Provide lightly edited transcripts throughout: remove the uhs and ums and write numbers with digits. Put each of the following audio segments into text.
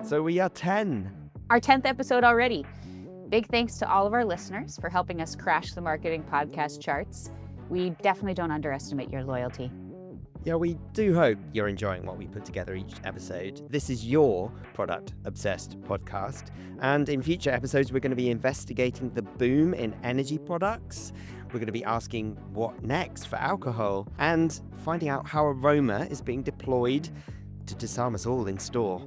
So we are 10. Our 10th episode already. Big thanks to all of our listeners for helping us crash the marketing podcast charts. We definitely don't underestimate your loyalty. Yeah, we do hope you're enjoying what we put together each episode. This is your product obsessed podcast. And in future episodes, we're going to be investigating the boom in energy products. We're going to be asking what next for alcohol and finding out how aroma is being deployed to disarm us all in store.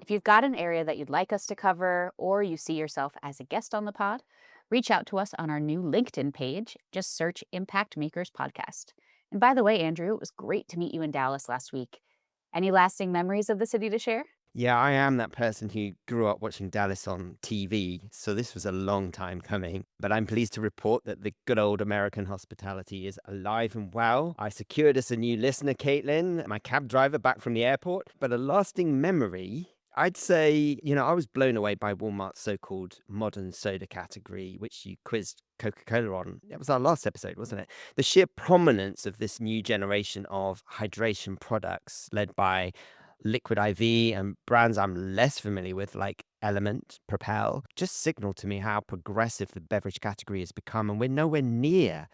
If you've got an area that you'd like us to cover, or you see yourself as a guest on the pod, reach out to us on our new LinkedIn page. Just search Impact Makers Podcast. And by the way, Andrew, it was great to meet you in Dallas last week. Any lasting memories of the city to share? Yeah, I am that person who grew up watching Dallas on TV, so this was a long time coming. But I'm pleased to report that the good old American hospitality is alive and well. I secured us a new listener, Caitlin, my cab driver back from the airport. But a lasting memory, I'd say, I was blown away by Walmart's so-called modern soda category, which you quizzed Coca-Cola on. It was our last episode, wasn't it? The sheer prominence of this new generation of hydration products led by Liquid IV and brands I'm less familiar with, like Element, Propel, just signal to me how progressive the beverage category has become. And we're nowhere near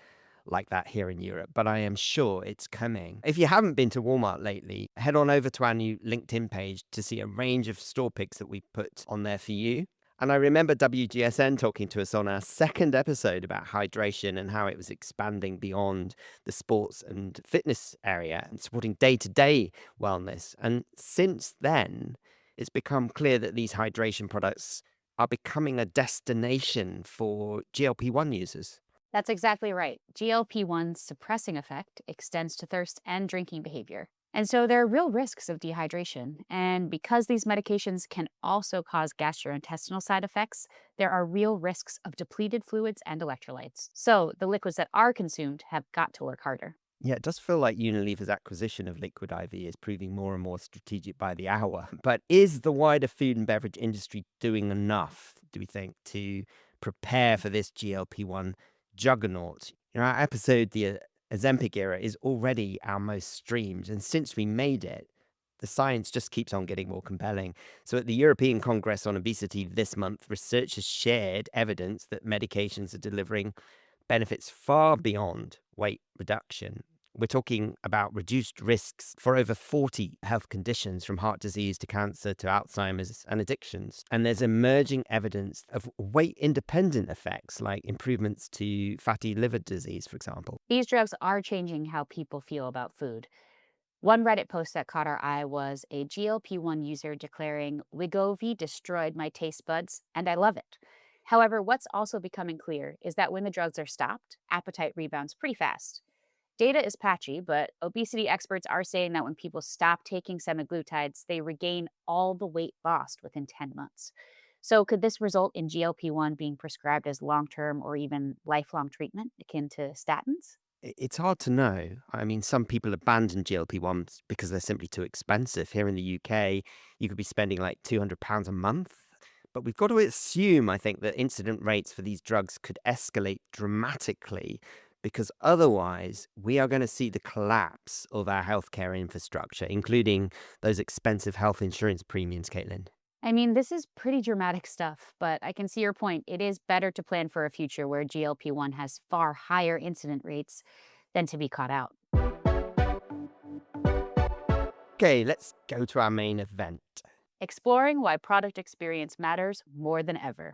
like that here in Europe, but I am sure it's coming. If you haven't been to Walmart lately, head on over to our new LinkedIn page to see a range of store picks that we put on there for you. And I remember WGSN talking to us on our second episode about hydration and how it was expanding beyond the sports and fitness area and supporting day-to-day wellness. And since then, it's become clear that these hydration products are becoming a destination for GLP-1 users. That's exactly right. GLP-1's suppressing effect extends to thirst and drinking behavior. And so there are real risks of dehydration. And because these medications can also cause gastrointestinal side effects, there are real risks of depleted fluids and electrolytes. So the liquids that are consumed have got to work harder. Yeah, it does feel like Unilever's acquisition of Liquid IV is proving more and more strategic by the hour. But is the wider food and beverage industry doing enough, do we think, to prepare for this GLP-1 juggernaut? Our episode, the Ozempic era, is already our most streamed. And since we made it, the science just keeps on getting more compelling. So at the European Congress on Obesity this month, researchers shared evidence that medications are delivering benefits far beyond weight reduction. We're talking about reduced risks for over 40 health conditions, from heart disease to cancer to Alzheimer's and addictions. And there's emerging evidence of weight-independent effects like improvements to fatty liver disease, for example. These drugs are changing how people feel about food. One Reddit post that caught our eye was a GLP-1 user declaring, Wegovy destroyed my taste buds, and I love it. However, what's also becoming clear is that when the drugs are stopped, appetite rebounds pretty fast. Data is patchy, but obesity experts are saying that when people stop taking semaglutides, they regain all the weight lost within 10 months. So, could this result in GLP-1 being prescribed as long term or even lifelong treatment akin to statins? It's hard to know. I mean, some people abandon GLP-1s because they're simply too expensive. Here in the UK, you could be spending like £200 a month. But we've got to assume, I think, that incident rates for these drugs could escalate dramatically, because otherwise we are going to see the collapse of our healthcare infrastructure, including those expensive health insurance premiums, Caitlin. I mean, this is pretty dramatic stuff, but I can see your point. It is better to plan for a future where GLP-1 has far higher incident rates than to be caught out. Okay, let's go to our main event. Exploring why product experience matters more than ever.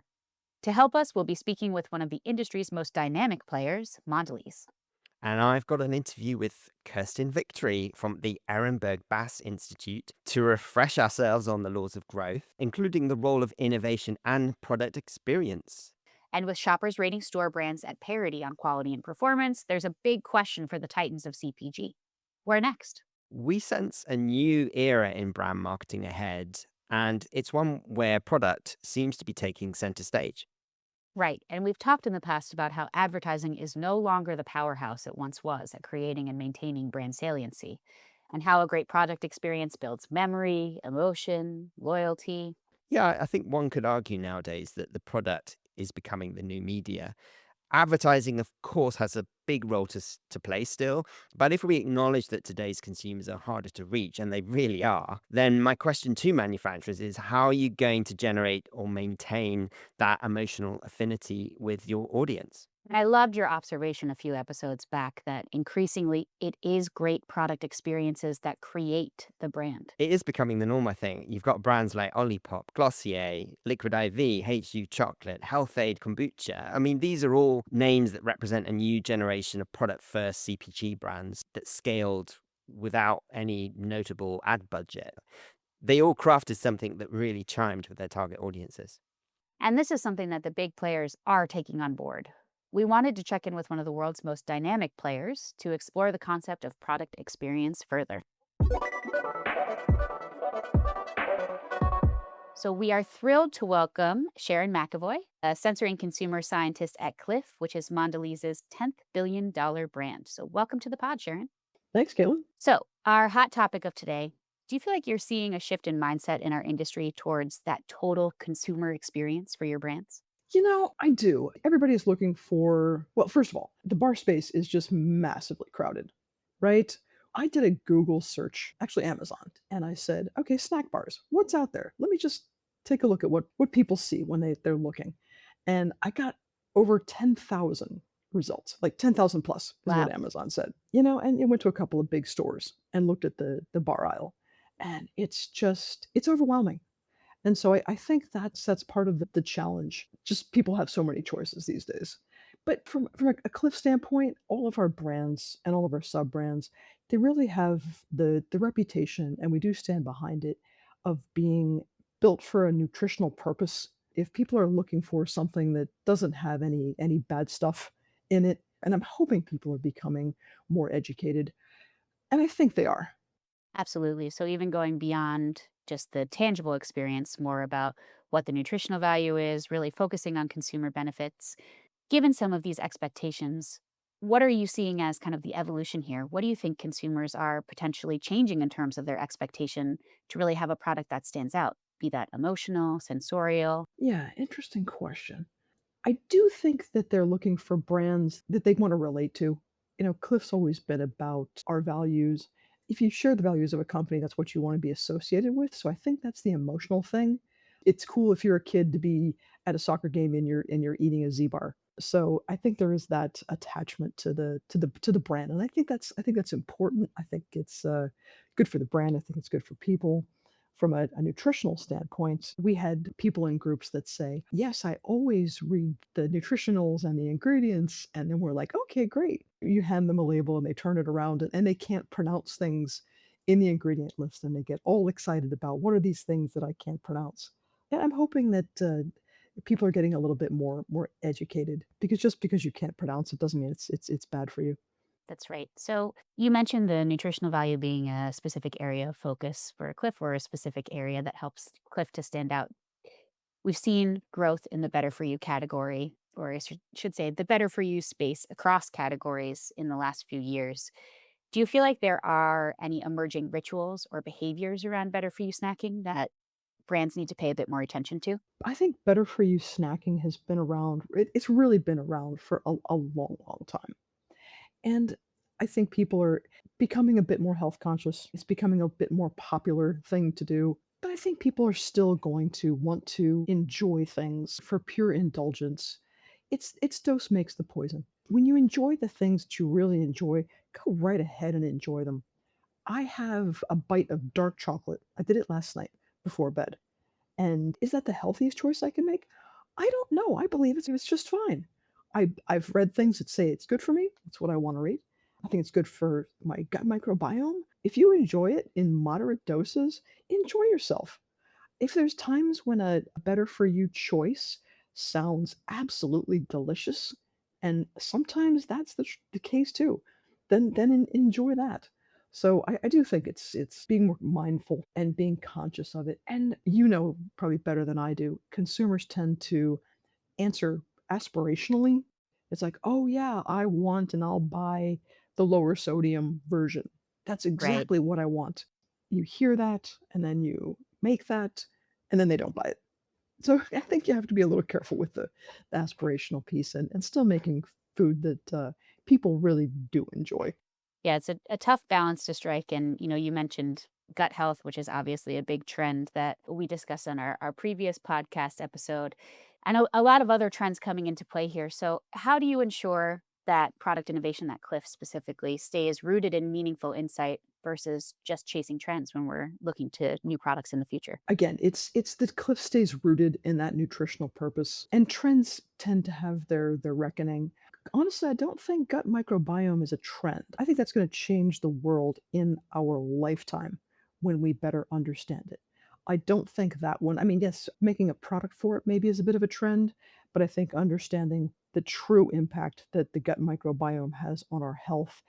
To help us, we'll be speaking with one of the industry's most dynamic players, Mondelez. And I've got an interview with Kirsten Victory from the Ehrenberg Bass Institute to refresh ourselves on the laws of growth, including the role of innovation and product experience. And with shoppers rating store brands at parity on quality and performance, there's a big question for the titans of CPG. Where next? We sense a new era in brand marketing ahead, and it's one where product seems to be taking center stage. Right, and we've talked in the past about how advertising is no longer the powerhouse it once was at creating and maintaining brand saliency, and how a great product experience builds memory, emotion, loyalty. Yeah, I think one could argue nowadays that the product is becoming the new media. Advertising, of course, has a big role to play still. But if we acknowledge that today's consumers are harder to reach, and they really are, then my question to manufacturers is how are you going to generate or maintain that emotional affinity with your audience? And I loved your observation a few episodes back that increasingly it is great product experiences that create the brand. It is becoming the norm, I think. You've got brands like Olipop, Glossier, Liquid IV, HU Chocolate, Healthade Kombucha. I mean, these are all names that represent a new generation of product first CPG brands that scaled without any notable ad budget. They all crafted something that really chimed with their target audiences. And this is something that the big players are taking on board. We wanted to check in with one of the world's most dynamic players to explore the concept of product experience further. So we are thrilled to welcome Sharon McAvoy, a sensory and consumer scientist at Cliff, which is Mondelez's $10th billion brand. So welcome to the pod, Sharon. Thanks, Caitlin. So, our hot topic of today, do you feel like you're seeing a shift in mindset in our industry towards that total consumer experience for your brands? I do. Everybody's looking for, well, first of all, the bar space is just massively crowded, right? I did a Google search, actually Amazon, and I said, okay, snack bars, what's out there? Let me just take a look at what people see when they're looking. And I got over 10,000 results, like 10,000 plus is what Wow. Amazon said. And it went to a couple of big stores and looked at the bar aisle. And it's overwhelming. And so I think that's part of the challenge. Just people have so many choices these days. But from a Cliff standpoint, all of our brands and all of our sub brands, they really have the reputation, and we do stand behind it, of being built for a nutritional purpose. If people are looking for something that doesn't have any bad stuff in it, and I'm hoping people are becoming more educated, and I think they are. Absolutely. So, even going beyond just the tangible experience, more about what the nutritional value is, really focusing on consumer benefits. Given some of these expectations, what are you seeing as kind of the evolution here? What do you think consumers are potentially changing in terms of their expectation to really have a product that stands out? Be that emotional, sensorial? Yeah, interesting question. I do think that they're looking for brands that they wanna relate to. Cliff's always been about our values. If you share the values of a company, that's what you wanna be associated with, so I think that's the emotional thing. It's cool if you're a kid to be at a soccer game and you're eating a Z-bar. So, I think there is that attachment to the brand, and I think that's important. I think it's, good for the brand. I think it's good for people. From a nutritional standpoint, we had people in groups that say, "Yes, I always read the nutritionals and the ingredients." And then we're like, "Okay, great." You hand them a label and they turn it around and they can't pronounce things in the ingredient list and they get all excited about what are these things that I can't pronounce. And I'm hoping that people are getting a little bit more educated, because just because you can't pronounce it doesn't mean it's bad for you. That's right. So you mentioned the nutritional value being a specific area of focus for a Cliff or a specific area that helps Cliff to stand out. We've seen growth in the better for you category, or I should say the better for you space across categories in the last few years. Do you feel like there are any emerging rituals or behaviors around better for you snacking that brands need to pay a bit more attention to? I think better for you snacking has been around. It's really been around for a long, long time. And I think people are becoming a bit more health conscious. It's becoming a bit more popular thing to do. But I think people are still going to want to enjoy things for pure indulgence. It's dose makes the poison. When you enjoy the things that you really enjoy, go right ahead and enjoy them. I have a bite of dark chocolate. I did it last night before bed. And is that the healthiest choice I can make? I don't know. I believe it's just fine. I've read things that say it's good for me. That's what I want to read. I think it's good for my gut microbiome. If you enjoy it in moderate doses, enjoy yourself. If there's times when a better for you choice sounds absolutely delicious, and sometimes that's the case too, then enjoy that. So I do think it's being more mindful and being conscious of it. And probably better than I do, consumers tend to answer aspirationally. It's like, "Oh, yeah, I want and I'll buy the lower sodium version. That's Right. exactly what I want." You hear that, and then you make that, and then they don't buy it. So I think you have to be a little careful with the aspirational piece and still making food that people really do enjoy. Yeah, it's a tough balance to strike. And, you mentioned gut health, which is obviously a big trend that we discussed on our previous podcast episode. I know a lot of other trends coming into play here. So, how do you ensure that product innovation, that Cliff specifically, stays rooted in meaningful insight versus just chasing trends when we're looking to new products in the future? Again, it's that Cliff stays rooted in that nutritional purpose, and trends tend to have their reckoning. Honestly, I don't think gut microbiome is a trend. I think that's going to change the world in our lifetime when we better understand it. I don't think that one. I mean, yes, making a product for it maybe is a bit of a trend, but I think understanding the true impact that the gut microbiome has on our health,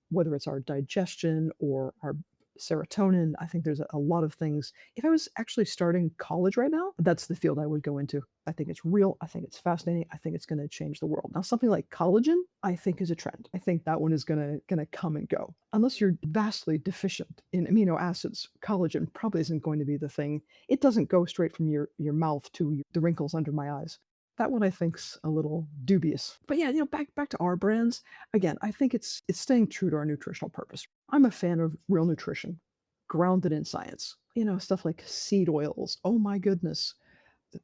whether it's our digestion or our serotonin. I think there's a lot of things. If I was actually starting college right now, that's the field I would go into. I think it's real. I think it's fascinating. I think it's going to change the world. Now, something like collagen, I think is a trend. I think that one is going to come and go. Unless you're vastly deficient in amino acids, collagen probably isn't going to be the thing. It doesn't go straight from your mouth to the wrinkles under my eyes. That one I think's a little dubious. But yeah, back to our brands. Again, I think it's staying true to our nutritional purpose. I'm a fan of real nutrition, grounded in science. Stuff like seed oils. Oh my goodness.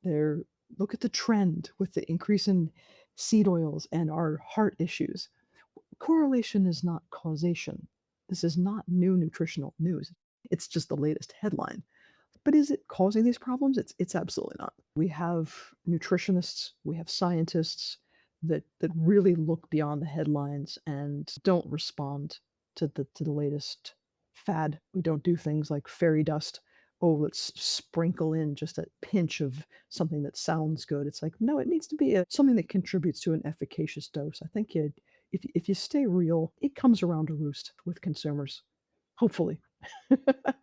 They're Look at the trend with the increase in seed oils and our heart issues. Correlation is not causation. This is not new nutritional news. It's just the latest headline. But is it causing these problems? It's absolutely not. We have nutritionists, we have scientists that really look beyond the headlines and don't respond to the latest fad. We don't do things like fairy dust. Oh, let's sprinkle in just a pinch of something that sounds good. It's like, no, it needs to be something that contributes to an efficacious dose. I think if you stay real, it comes around to roost with consumers. Hopefully.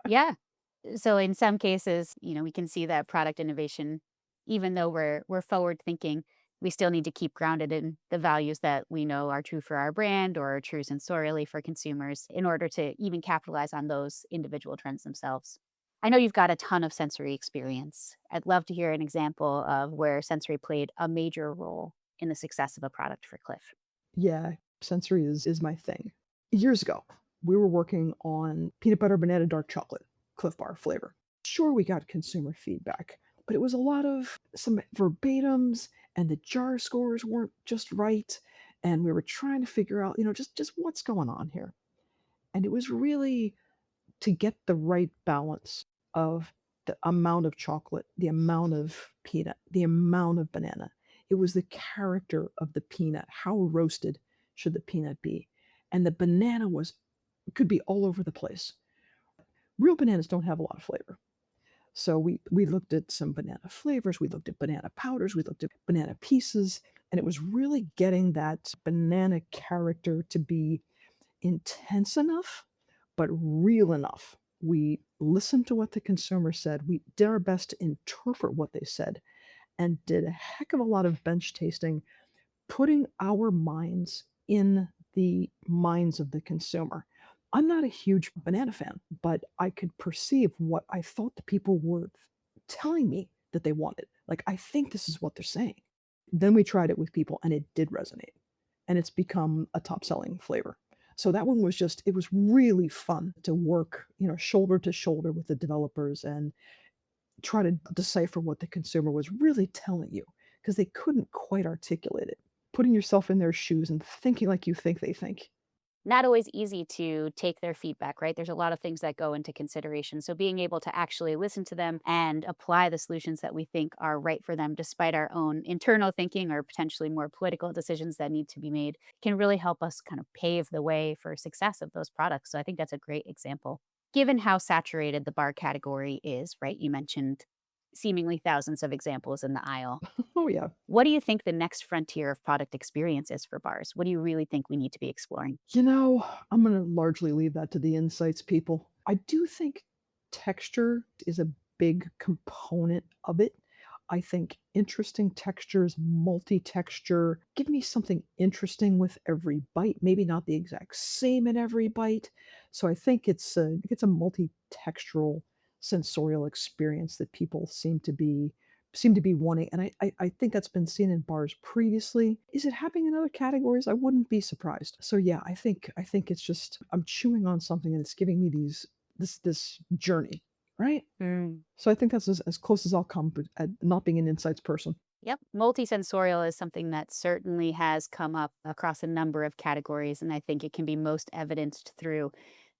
Yeah. So in some cases, we can see that product innovation, even though we're forward thinking, we still need to keep grounded in the values that we know are true for our brand or are true sensorially for consumers in order to even capitalize on those individual trends themselves. I know you've got a ton of sensory experience. I'd love to hear an example of where sensory played a major role in the success of a product for Cliff. Yeah, sensory is my thing. Years ago, we were working on peanut butter banana dark chocolate, Cliff Bar flavor. Sure, we got consumer feedback, but it was a lot of some verbatims, and the jar scores weren't just right, and we were trying to figure out, just what's going on here. And it was really to get the right balance of the amount of chocolate, the amount of peanut, the amount of banana. It was the character of the peanut. How roasted should the peanut be? And the banana could be all over the place. Real bananas don't have a lot of flavor. So we looked at some banana flavors, we looked at banana powders, we looked at banana pieces, and it was really getting that banana character to be intense enough, but real enough. We listened to what the consumer said. We did our best to interpret what they said and did a heck of a lot of bench tasting, putting our minds in the minds of the consumer. I'm not a huge banana fan, but I could perceive what I thought the people were telling me that they wanted. Like, I think this is what they're saying. Then we tried it with people and it did resonate. And it's become a top selling flavor. So that one was it was really fun to work, shoulder to shoulder with the developers and try to decipher what the consumer was really telling you because they couldn't quite articulate it. Putting yourself in their shoes and thinking like you think they think. Not always easy to take their feedback, right? There's a lot of things that go into consideration. So being able to actually listen to them and apply the solutions that we think are right for them, despite our own internal thinking or potentially more political decisions that need to be made, can really help us kind of pave the way for success of those products. So I think that's a great example. Given how saturated the bar category is, right? You mentioned seemingly thousands of examples in the aisle. Oh, yeah. What do you think the next frontier of product experience is for bars? What do you really think we need to be exploring? I'm going to largely leave that to the insights people. I do think texture is a big component of it. I think interesting textures, multi texture, give me something interesting with every bite, maybe not the exact same in every bite. So I think it's a multi textural sensorial experience that people seem to be seem to be wanting, and I think that's been seen in bars previously. Is it happening in other categories? I wouldn't be surprised. So yeah, I think it's just I'm chewing on something and it's giving me this journey, right? Mm. So I think that's as close as I'll come at not being an insights person. Yep. Multisensorial is something that certainly has come up across a number of categories. And I think it can be most evidenced through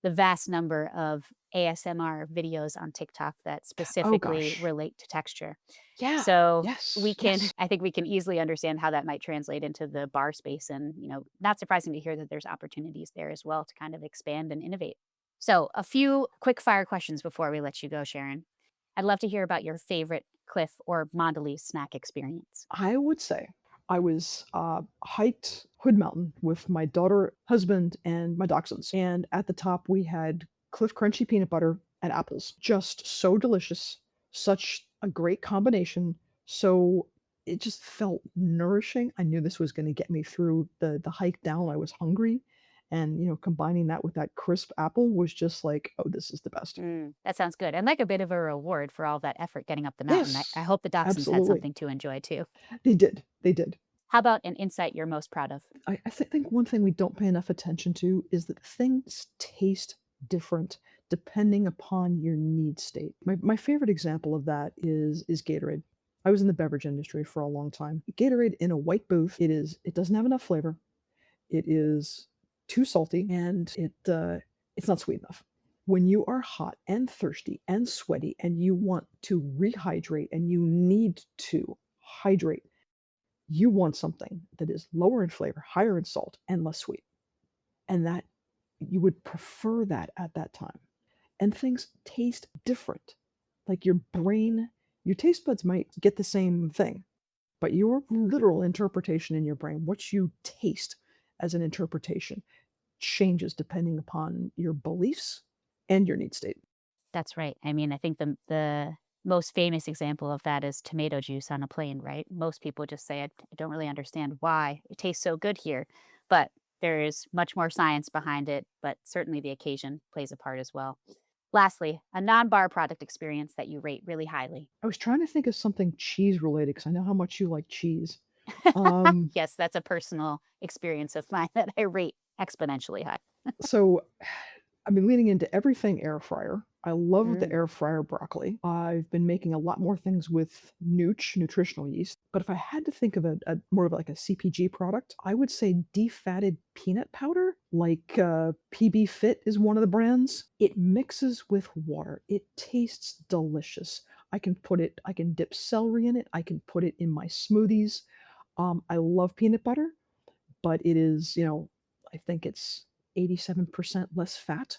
the vast number of ASMR videos on TikTok that Oh specifically gosh. relate to texture. Yeah. So we Yes. can, Yes. I think we can easily understand how that might translate into the bar space. And, not surprising to hear that there's opportunities there as well to kind of expand and innovate. So, a few quick fire questions before we let you go, Sharon. I'd love to hear about your favorite Cliff or Mondelez snack experience. I would say I was hiked Hood Mountain with my daughter, husband, and my dachshunds. And at the top, we had Cliff Crunchy peanut butter and apples. Just so delicious. Such a great combination. So it just felt nourishing. I knew this was going to get me through the hike down. I was hungry. And, combining that with that crisp apple was just like, oh, this is the best. That sounds good. And like a bit of a reward for all that effort getting up the mountain. I Yes, hope the dachshunds had absolutely. something to enjoy too. They did. They did. How about an insight you're most proud of? I think one thing we don't pay enough attention to is that things taste different depending upon your need state. My favorite example of that is Gatorade. I was in the beverage industry for a long time. Gatorade in a white booth, it doesn't have enough flavor. It is too salty, and it's not sweet enough. When you are hot and thirsty and sweaty and you want to rehydrate and you need to hydrate, you want something that is lower in flavor, higher in salt, and less sweet. And that you would prefer that at that time. And things taste different. Like your taste buds might get the same thing, but your literal interpretation in your brain, what you taste as an interpretation, changes depending upon your beliefs and your need state. That's right. I mean, I think the most famous example of that is tomato juice on a plane, right? Most people just say, I don't really understand why it tastes so good here. But there is much more science behind it, but certainly the occasion plays a part as well. Lastly, a non bar product experience that you rate really highly. I was trying to think of something cheese related because I know how much you like cheese. Um, Yes, that's a personal experience of mine that I rate exponentially high. so I've been leaning into everything air fryer. I love the Mm, air fryer broccoli. I've been making a lot more things with Nooch, nutritional yeast. But if I had to think of a more of like a CPG product, I would say defatted peanut powder, like PB Fit is one of the brands. It mixes with water. It tastes delicious. I can dip celery in it. I can put it in my smoothies. I love peanut butter, but it is, I think it's 87% less fat,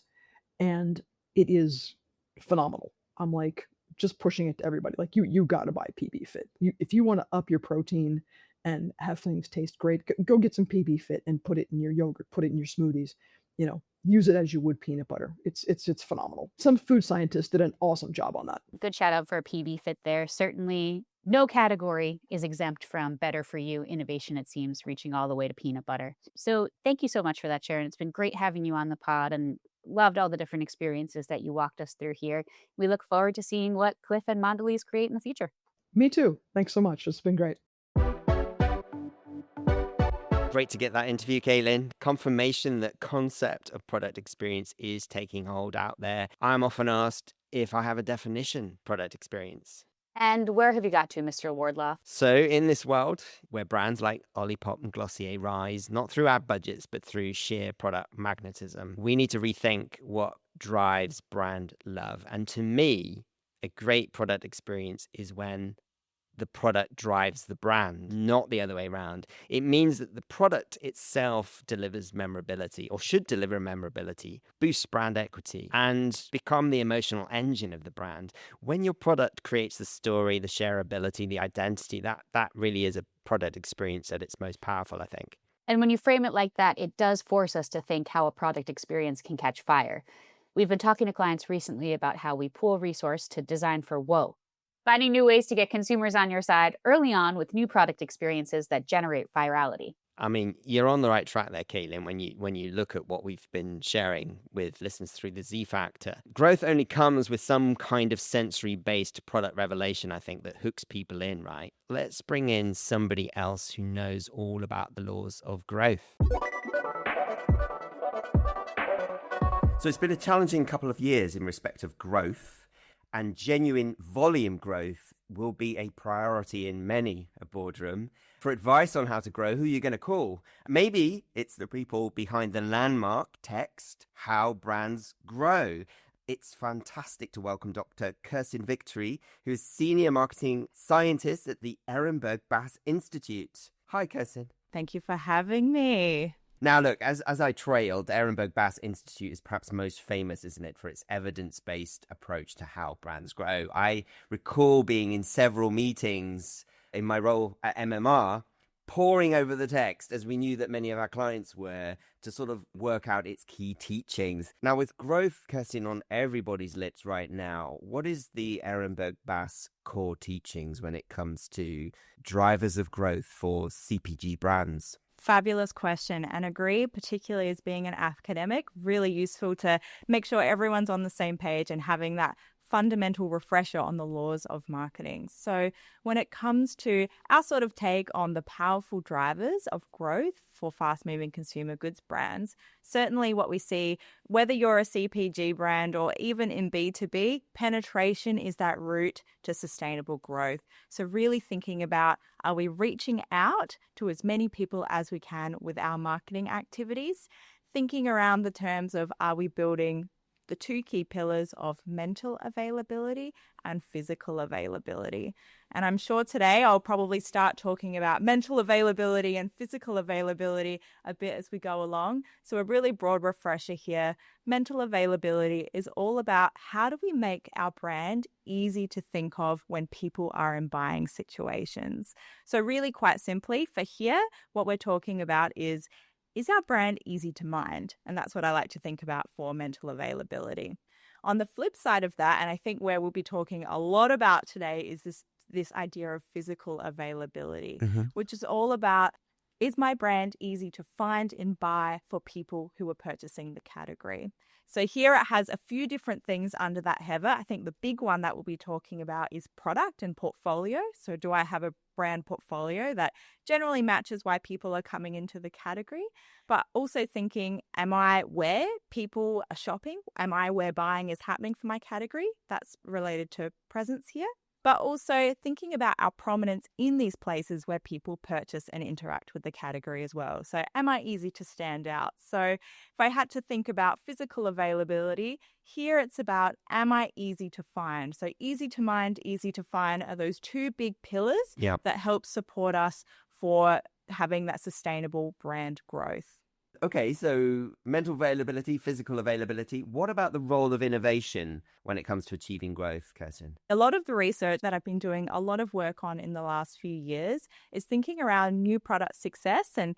and it is phenomenal. I'm like just pushing it to everybody. Like you got to buy PB Fit. If you want to up your protein and have things taste great, go get some PB Fit and put it in your yogurt, put it in your smoothies. Use it as you would peanut butter. It's phenomenal. Some food scientists did an awesome job on that. good shout out for a PB Fit there. Certainly, no category is exempt from better for you innovation, it seems, reaching all the way to peanut butter. So, thank you so much for that, Sharon. It's been great having you on the pod and loved all the different experiences that you walked us through here. We look forward to seeing what Cliff and Mondelez create in the future. Me too. Thanks so much. It's been great. Great to get that interview, Caitlin. Confirmation that concept of product experience is taking hold out there. I'm often asked if I have a definition product experience. And where have you got to, Mr. Wardlaw? So, in this world where brands like Olipop and Glossier rise, not through ad budgets, but through sheer product magnetism, we need to rethink what drives brand love. And to me, a great product experience is when the product drives the brand, not the other way around. It means that the product itself delivers memorability or should deliver memorability, boost brand equity, and become the emotional engine of the brand. When your product creates the story, the shareability, the identity, that really is a product experience at its most powerful, I think. And when you frame it like that, it does force us to think how a product experience can catch fire. We've been talking to clients recently about how we pool resource to design for woe, finding new ways to get consumers on your side early on with new product experiences that generate virality. I mean, you're on the right track there, Caitlin, when you look at what we've been sharing with listeners through the Z Factor. Growth only comes with some kind of sensory-based product revelation, I think, that hooks people in, right? Let's bring in somebody else who knows all about the laws of growth. So it's been a challenging couple of years in respect of growth, and genuine volume growth will be a priority in many a boardroom. For advice on how to grow, who are you going to call? Maybe it's the people behind the landmark text, How Brands Grow. It's fantastic to welcome Dr. Kirsten Victory, who is Senior Marketing Scientist at the Ehrenberg Bass Institute. Hi, Kirsten. Thank you for having me. Now, look, as I trailed, the Ehrenberg Bass Institute is perhaps most famous, isn't it, for its evidence-based approach to how brands grow. I recall being in several meetings in my role at MMR, poring over the text, as we knew that many of our clients were, to sort of work out its key teachings. Now, with growth, Kirsten, on everybody's lips right now, what is the Ehrenberg Bass core teachings when it comes to drivers of growth for CPG brands? Fabulous question, and agree, particularly as being an academic, really useful to make sure everyone's on the same page and having that fundamental refresher on the laws of marketing. So when it comes to our sort of take on the powerful drivers of growth for fast-moving consumer goods brands, certainly what we see, whether you're a CPG brand or even in B2B, penetration is that route to sustainable growth. So really thinking about, are we reaching out to as many people as we can with our marketing activities? Thinking around the terms of, are we building the two key pillars of mental availability and physical availability. And I'm sure today I'll probably start talking about mental availability and physical availability a bit as we go along. So a really broad refresher here. Mental availability is all about how do we make our brand easy to think of when people are in buying situations. So really quite simply for here, what we're talking about is our brand easy to mind? And that's what I like to think about for mental availability. On the flip side of that, and I think where we'll be talking a lot about today, is this idea of physical availability, which is all about, is my brand easy to find and buy for people who are purchasing the category? So here it has a few different things under that header. I think the big one that we'll be talking about is product and portfolio. So do I have a brand portfolio that generally matches why people are coming into the category? But also thinking, am I where people are shopping? Am I where buying is happening for my category? That's related to presence here. But also thinking about our prominence in these places where people purchase and interact with the category as well. So am I easy to stand out? So if I had to think about physical availability, here it's about, am I easy to find? So easy to mind, easy to find are those two big pillars that help support us for having that sustainable brand growth. Okay, so mental availability, physical availability. What about the role of innovation when it comes to achieving growth, Kirsten? A lot of the research that I've been doing a lot of work on in the last few years is thinking around new product success and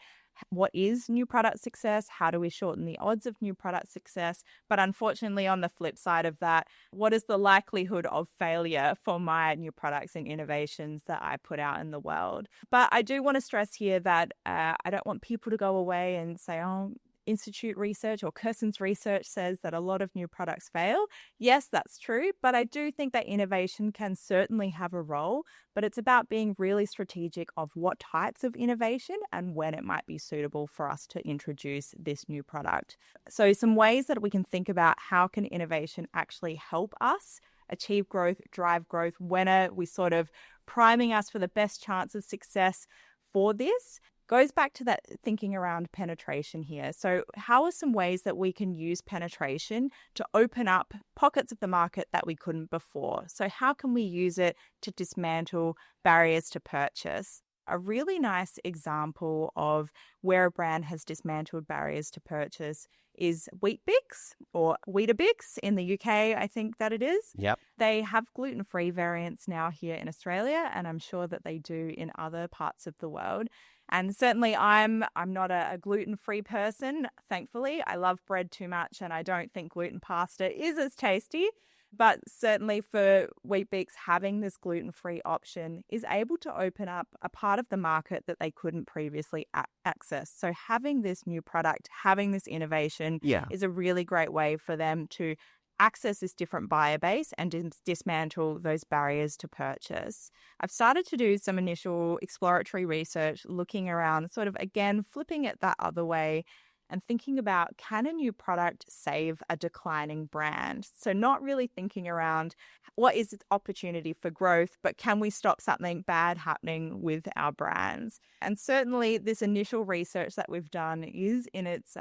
what is new product success? How do we shorten the odds of new product success? But unfortunately, on the flip side of that, what is the likelihood of failure for my new products and innovations that I put out in the world? But I do want to stress here that I don't want people to go away and say, oh, Institute research or Kirsten's research says that a lot of new products fail. Yes, that's true, but I do think that innovation can certainly have a role, but it's about being really strategic of what types of innovation and when it might be suitable for us to introduce this new product. So some ways that we can think about how can innovation actually help us achieve growth, drive growth, when are we sort of priming us for the best chance of success for this? Goes back to that thinking around penetration here. So how are some ways that we can use penetration to open up pockets of the market that we couldn't before? So how can we use it to dismantle barriers to purchase? A really nice example of where a brand has dismantled barriers to purchase is Weet-Bix or Weetabix in the UK, I think that it is. Yep. They have gluten-free variants now here in Australia, and I'm sure that they do in other parts of the world. And certainly I'm not a gluten-free person, thankfully. I love bread too much and I don't think gluten pasta is as tasty. But certainly for Weet-Bix, having this gluten-free option is able to open up a part of the market that they couldn't previously access. So having this new product, having this innovation Yeah. is a really great way for them to access this different buyer base and dismantle those barriers to purchase. I've started to do some initial exploratory research looking around, sort of again flipping it that other way and thinking about, can a new product save a declining brand? So not really thinking around what is its opportunity for growth, but can we stop something bad happening with our brands? And certainly this initial research that we've done is in its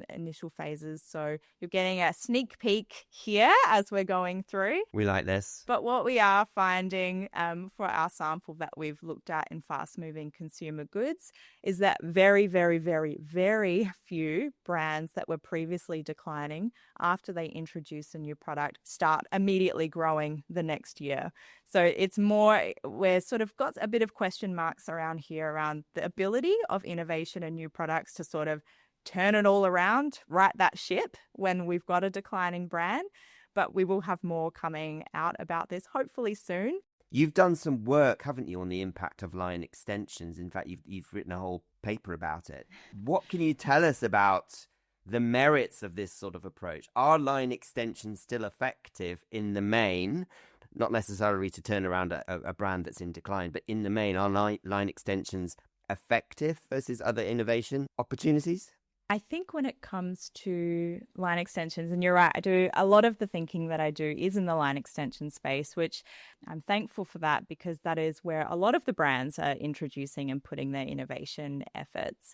initial phases. So you're getting a sneak peek here as we're going through. We like this. But what we are finding for our sample that we've looked at in fast-moving consumer goods is that very, very, very, very few brands that were previously declining after they introduce a new product start immediately growing the next year. So it's more, we're sort of got a bit of question marks around here around the ability of innovation and new products to sort of turn it all around, right that ship when we've got a declining brand. But we will have more coming out about this hopefully soon. You've done some work, haven't you, on the impact of line extensions? In fact, you've written a whole paper about it. What can you tell us about the merits of this sort of approach? Are line extensions still effective in the main? Not necessarily to turn around a brand that's in decline, but in the main, are line extensions effective versus other innovation opportunities? I think when it comes to line extensions, and you're right, I do a lot of the thinking that I do is in the line extension space, which I'm thankful for that because that is where a lot of the brands are introducing and putting their innovation efforts.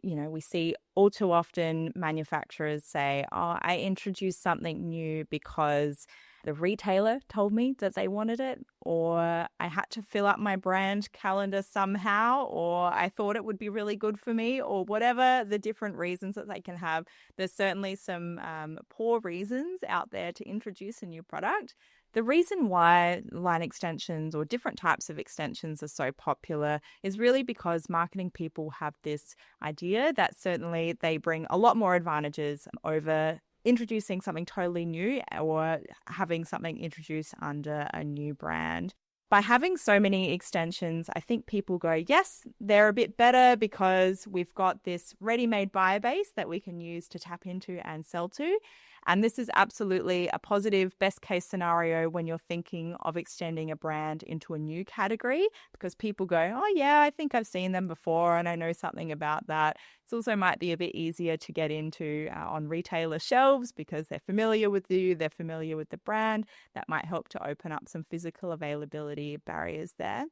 You know, we see all too often manufacturers say, oh, I introduced something new because the retailer told me that they wanted it, or I had to fill up my brand calendar somehow, or I thought it would be really good for me, or whatever the different reasons that they can have. There's certainly some poor reasons out there to introduce a new product. The reason why line extensions or different types of extensions are so popular is really because marketing people have this idea that certainly they bring a lot more advantages over introducing something totally new or having something introduced under a new brand. By having so many extensions, I think people go, yes, they're a bit better because we've got this ready-made buyer base that we can use to tap into and sell to. And this is absolutely a positive best case scenario when you're thinking of extending a brand into a new category, because people go, oh yeah, I think I've seen them before and I know something about that. It also might be a bit easier to get into on retailer shelves because they're familiar with you, they're familiar with the brand. That might help to open up some physical availability barriers there.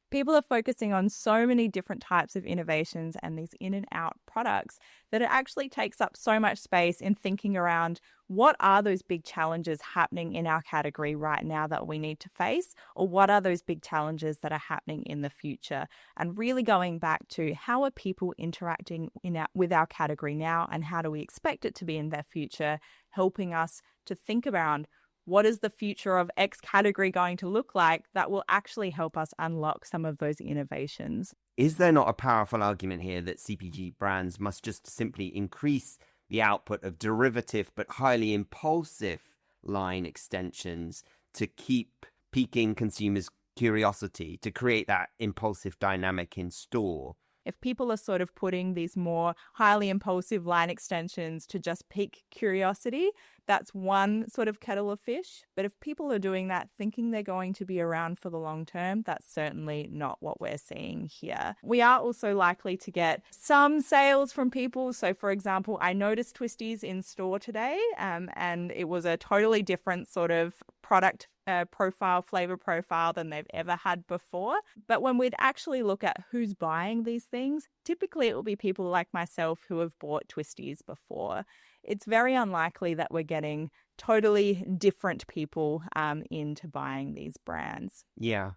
People are focusing on so many different types of innovations and these in and out products that it actually takes up so much space in thinking around what are those big challenges happening in our category right now that we need to face, or what are those big challenges that are happening in the future, and really going back to how are people interacting with our category now and how do we expect it to be in their future, helping us to think around what is the future of X category going to look like that will actually help us unlock some of those innovations. Is there not a powerful argument here that CPG brands must just simply increase the output of derivative but highly impulsive line extensions to keep piquing consumers' curiosity, to create that impulsive dynamic in store? If people are sort of putting these more highly impulsive line extensions to just pique curiosity, that's one sort of kettle of fish. But if people are doing that thinking they're going to be around for the long term, that's certainly not what we're seeing here. We are also likely to get some sales from people. So for example, I noticed Twisties in store today and it was a totally different sort of product profile, flavor profile than they've ever had before. But when we'd actually look at who's buying these things, typically it will be people like myself who have bought Twisties before. It's very unlikely that we're getting totally different people into buying these brands. Yeah.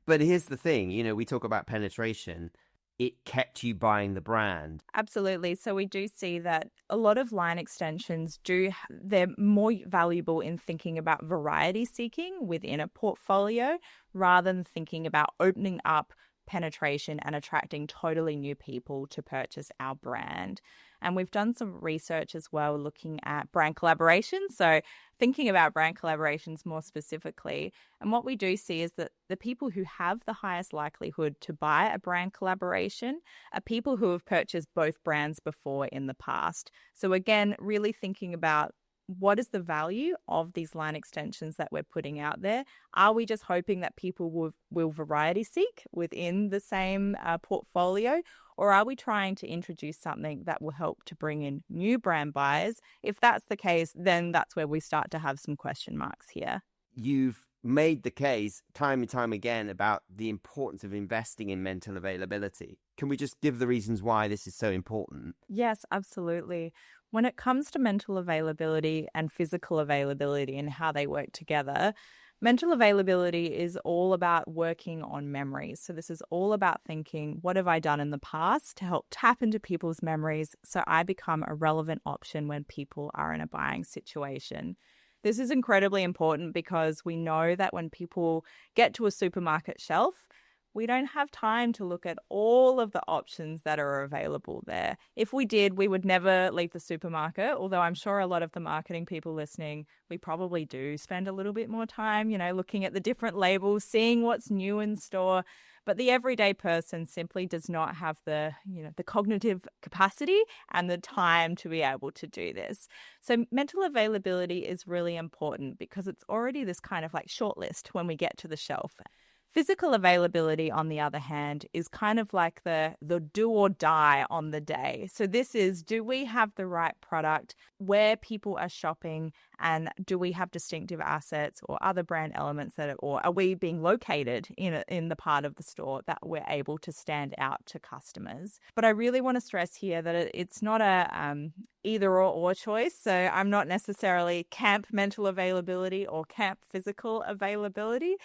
But here's the thing, we talk about penetration. It kept you buying the brand. Absolutely. So we do see that a lot of line extensions they're more valuable in thinking about variety seeking within a portfolio rather than thinking about opening up penetration and attracting totally new people to purchase our brand. And we've done some research as well looking at brand collaborations. So thinking about brand collaborations more specifically. And what we do see is that the people who have the highest likelihood to buy a brand collaboration are people who have purchased both brands before in the past. So again, really thinking about what is the value of these line extensions that we're putting out there? Are we just hoping that people will variety seek within the same portfolio? Or are we trying to introduce something that will help to bring in new brand buyers? If that's the case, then that's where we start to have some question marks here. You've made the case time and time again about the importance of investing in mental availability. Can we just give the reasons why this is so important? Yes, absolutely. When it comes to mental availability and physical availability and how they work together, mental availability is all about working on memories. So this is all about thinking, what have I done in the past to help tap into people's memories so I become a relevant option when people are in a buying situation. This is incredibly important because we know that when people get to a supermarket shelf, we don't have time to look at all of the options that are available there. If we did, we would never leave the supermarket, although I'm sure a lot of the marketing people listening, we probably do spend a little bit more time, looking at the different labels, seeing what's new in store. But the everyday person simply does not have the cognitive capacity and the time to be able to do this. So mental availability is really important because it's already this kind of like shortlist when we get to the shelf. Physical availability, on the other hand, is kind of like the do or die on the day. So this is, do we have the right product where people are shopping, and do we have distinctive assets or other brand elements or are we being located in the part of the store that we're able to stand out to customers? But I really want to stress here that it's not a either or choice. So I'm not necessarily camp mental availability or camp physical availability.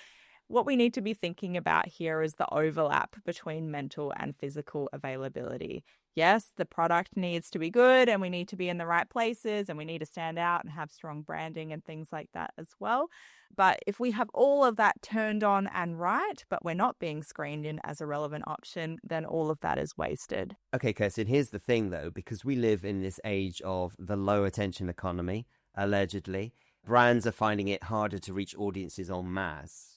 What we need to be thinking about here is the overlap between mental and physical availability. Yes, the product needs to be good and we need to be in the right places and we need to stand out and have strong branding and things like that as well. But if we have all of that turned on and right, but we're not being screened in as a relevant option, then all of that is wasted. Okay, Kirsten, here's the thing though, because we live in this age of the low attention economy, allegedly, brands are finding it harder to reach audiences en masse.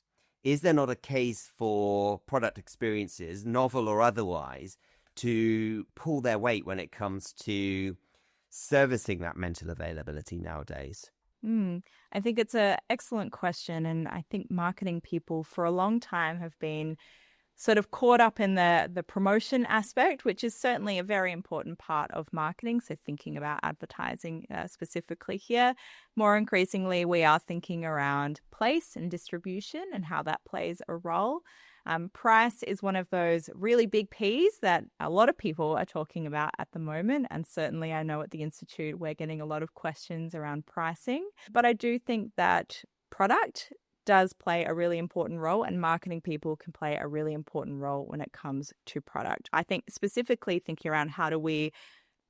Is there not a case for product experiences, novel or otherwise, to pull their weight when it comes to servicing that mental availability nowadays? I think it's an excellent question. And I think marketing people for a long time have been sort of caught up in the promotion aspect, which is certainly a very important part of marketing. So thinking about advertising specifically here, more increasingly, we are thinking around place and distribution and how that plays a role. Price is one of those really big Ps that a lot of people are talking about at the moment. And certainly I know at the Institute, we're getting a lot of questions around pricing. But I do think that product does play a really important role, and marketing people can play a really important role when it comes to product. I think specifically thinking around how do we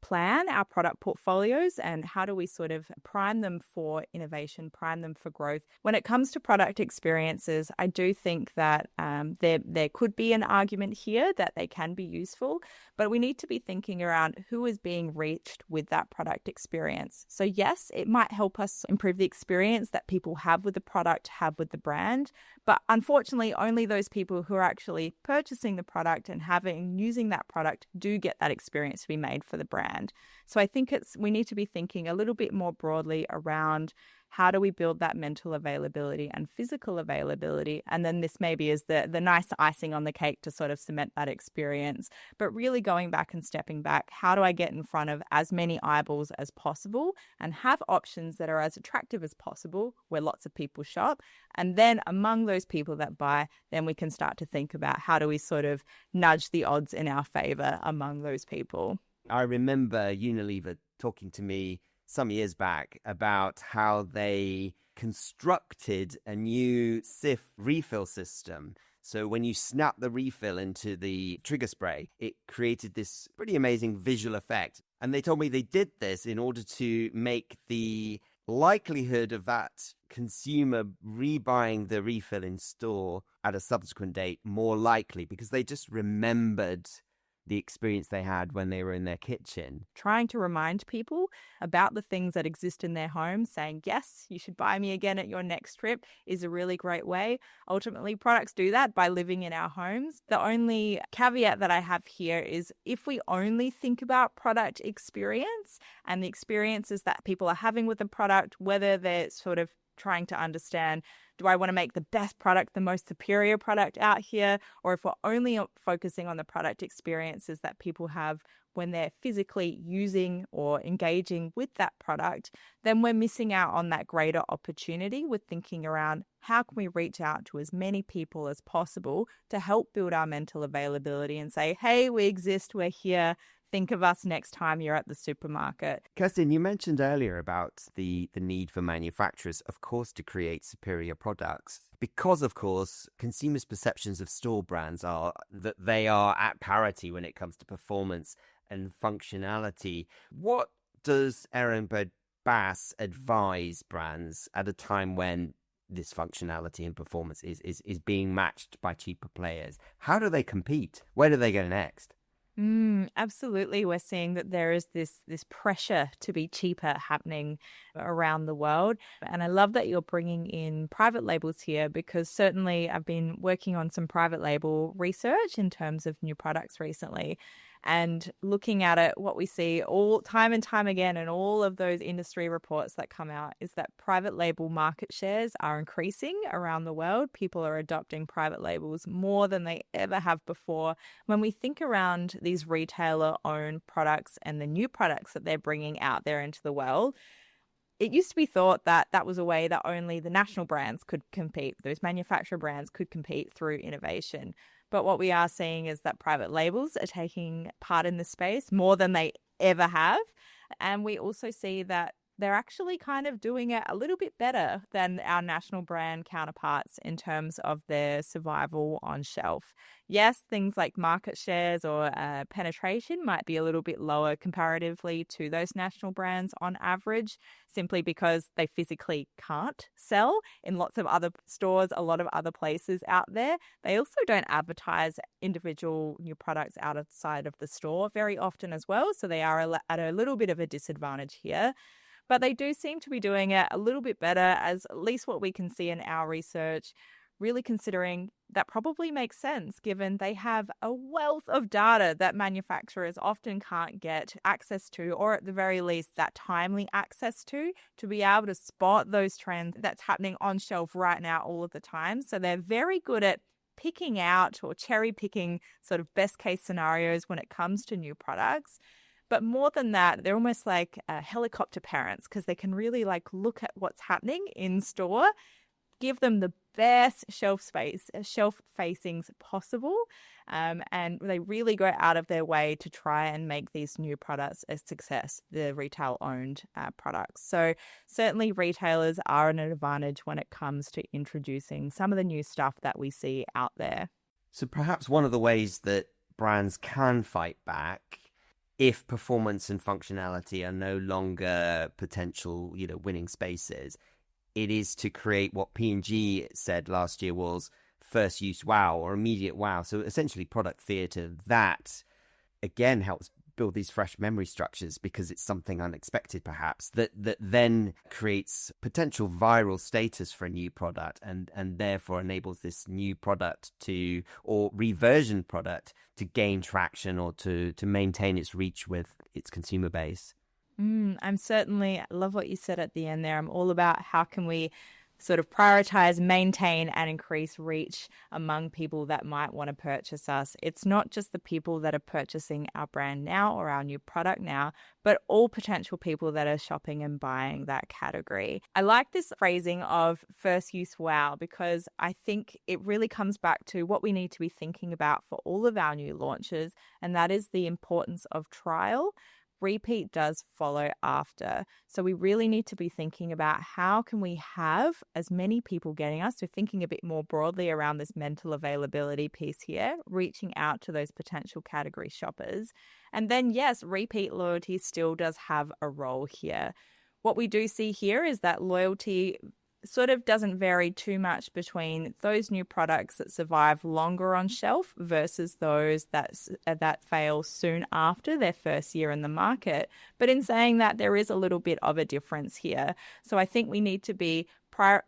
plan our product portfolios and how do we sort of prime them for innovation, prime them for growth. When it comes to product experiences, I do think that there could be an argument here that they can be useful, but we need to be thinking around who is being reached with that product experience. So yes, it might help us improve the experience that people have with the product, have with the brand, but unfortunately only those people who are actually purchasing the product and using that product do get that experience to be made for the brand. So I think we need to be thinking a little bit more broadly around how do we build that mental availability and physical availability? And then this maybe is the nice icing on the cake to sort of cement that experience. But really going back and stepping back, how do I get in front of as many eyeballs as possible and have options that are as attractive as possible where lots of people shop? And then among those people that buy, then we can start to think about how do we sort of nudge the odds in our favor among those people. I remember Unilever talking to me some years back about how they constructed a new Cif refill system. So when you snap the refill into the trigger spray, it created this pretty amazing visual effect. And they told me they did this in order to make the likelihood of that consumer rebuying the refill in store at a subsequent date more likely, because they just remembered the experience they had when they were in their kitchen. Trying to remind people about the things that exist in their homes, saying, yes, you should buy me again at your next trip, is a really great way. Ultimately, products do that by living in our homes. The only caveat that I have here is if we only think about product experience and the experiences that people are having with the product, whether they're sort of trying to understand, do I want to make the best product, the most superior product out here? Or if we're only focusing on the product experiences that people have when they're physically using or engaging with that product, then we're missing out on that greater opportunity with thinking around how can we reach out to as many people as possible to help build our mental availability and say, hey, we exist, we're here. Think of us next time you're at the supermarket. Kirsten, you mentioned earlier about the need for manufacturers, of course, to create superior products. Because, of course, consumers' perceptions of store brands are that they are at parity when it comes to performance and functionality. What does Ehrenberg Bass advise brands at a time when this functionality and performance is being matched by cheaper players? How do they compete? Where do they go next? Absolutely. We're seeing that there is this pressure to be cheaper happening around the world. And I love that you're bringing in private labels here, because certainly I've been working on some private label research in terms of new products recently. And looking at it, what we see all time and time again in all of those industry reports that come out is that private label market shares are increasing around the world. People are adopting private labels more than they ever have before. When we think around these retailer-owned products and the new products that they're bringing out there into the world, it used to be thought that that was a way that only the national brands could compete, those manufacturer brands could compete through innovation. But what we are seeing is that private labels are taking part in this space more than they ever have. And we also see that they're actually kind of doing it a little bit better than our national brand counterparts in terms of their survival on shelf. Yes, things like market shares or penetration might be a little bit lower comparatively to those national brands on average, simply because they physically can't sell in lots of other stores, a lot of other places out there. They also don't advertise individual new products outside of the store very often as well, so they are at a little bit of a disadvantage here. But they do seem to be doing it a little bit better, as at least what we can see in our research, really considering that probably makes sense given they have a wealth of data that manufacturers often can't get access to, or at the very least that timely access to be able to spot those trends that's happening on shelf right now all of the time. So they're very good at picking out or cherry picking sort of best case scenarios when it comes to new products. But more than that, they're almost like helicopter parents, because they can really like look at what's happening in store, give them the best shelf facings possible, and they really go out of their way to try and make these new products a success, the retail-owned products. So certainly retailers are an advantage when it comes to introducing some of the new stuff that we see out there. So perhaps one of the ways that brands can fight back, if performance and functionality are no longer potential, winning spaces, it is to create what P&G said last year was first use wow or immediate wow. So essentially product theatre that, again, helps build these fresh memory structures because it's something unexpected perhaps that then creates potential viral status for a new product and therefore enables this new product or reversion product to gain traction or to maintain its reach with its consumer base. I love what you said at the end there. I'm all about how can we sort of prioritize, maintain, and increase reach among people that might want to purchase us. It's not just the people that are purchasing our brand now or our new product now, but all potential people that are shopping and buying that category. I like this phrasing of first use wow, because I think it really comes back to what we need to be thinking about for all of our new launches, and that is the importance of trial. Repeat does follow after. So we really need to be thinking about how can we have as many people getting us, so thinking a bit more broadly around this mental availability piece here, reaching out to those potential category shoppers. And then, yes, repeat loyalty still does have a role here. What we do see here is that loyalty sort of doesn't vary too much between those new products that survive longer on shelf versus those that fail soon after their first year in the market. But in saying that, there is a little bit of a difference here. So I think we need to be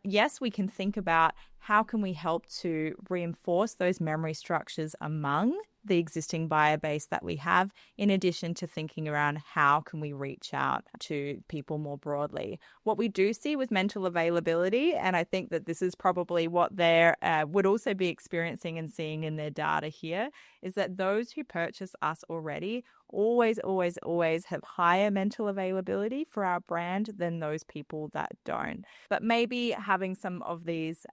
yes, we can think about how can we help to reinforce those memory structures among the existing buyer base that we have, in addition to thinking around how can we reach out to people more broadly. What we do see with mental availability, and I think that this is probably what they would also be experiencing and seeing in their data here, is that those who purchase us already always have higher mental availability for our brand than those people that don't. But maybe having some of these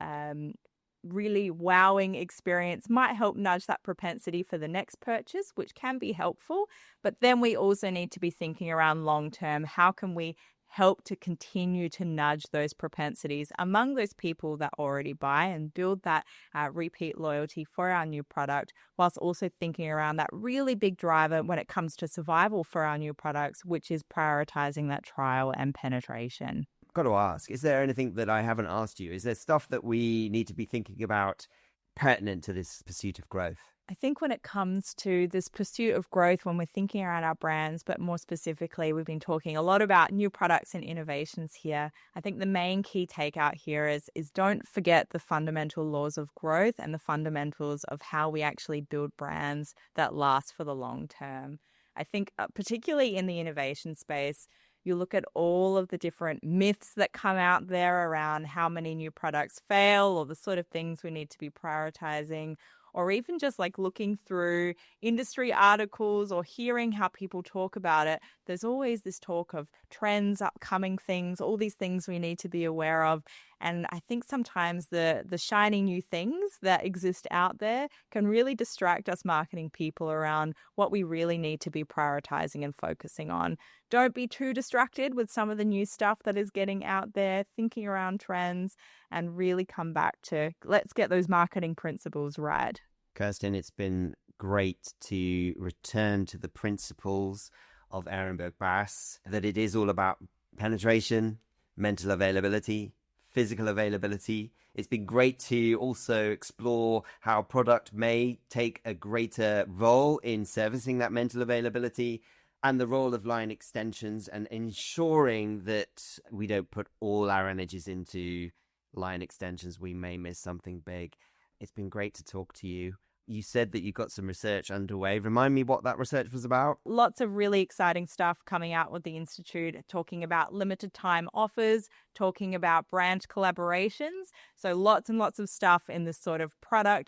really wowing experience might help nudge that propensity for the next purchase, which can be helpful. But then we also need to be thinking around long term, how can we help to continue to nudge those propensities among those people that already buy and build that repeat loyalty for our new product, whilst also thinking around that really big driver when it comes to survival for our new products, which is prioritizing that trial and penetration. Got to ask, is there anything that I haven't asked you? Is there stuff that we need to be thinking about pertinent to this pursuit of growth? I think when it comes to this pursuit of growth, when we're thinking around our brands, but more specifically, we've been talking a lot about new products and innovations here. I think the main key takeout here is don't forget the fundamental laws of growth and the fundamentals of how we actually build brands that last for the long term. I think particularly in the innovation space, you look at all of the different myths that come out there around how many new products fail or the sort of things we need to be prioritizing, or even just like looking through industry articles or hearing how people talk about it. There's always this talk of trends, upcoming things, all these things we need to be aware of. And I think sometimes the shiny new things that exist out there can really distract us marketing people around what we really need to be prioritizing and focusing on. Don't be too distracted with some of the new stuff that is getting out there, thinking around trends, and really come back to let's get those marketing principles right. Kirsten, it's been great to return to the principles of Ehrenberg Bass, that it is all about penetration, mental availability, physical availability. It's been great to also explore how product may take a greater role in servicing that mental availability and the role of line extensions and ensuring that we don't put all our energies into line extensions. We may miss something big. It's been great to talk to you. You said that you got some research underway. Remind me what that research was about. Lots of really exciting stuff coming out with the Institute, talking about limited time offers, talking about brand collaborations. So lots and lots of stuff in this sort of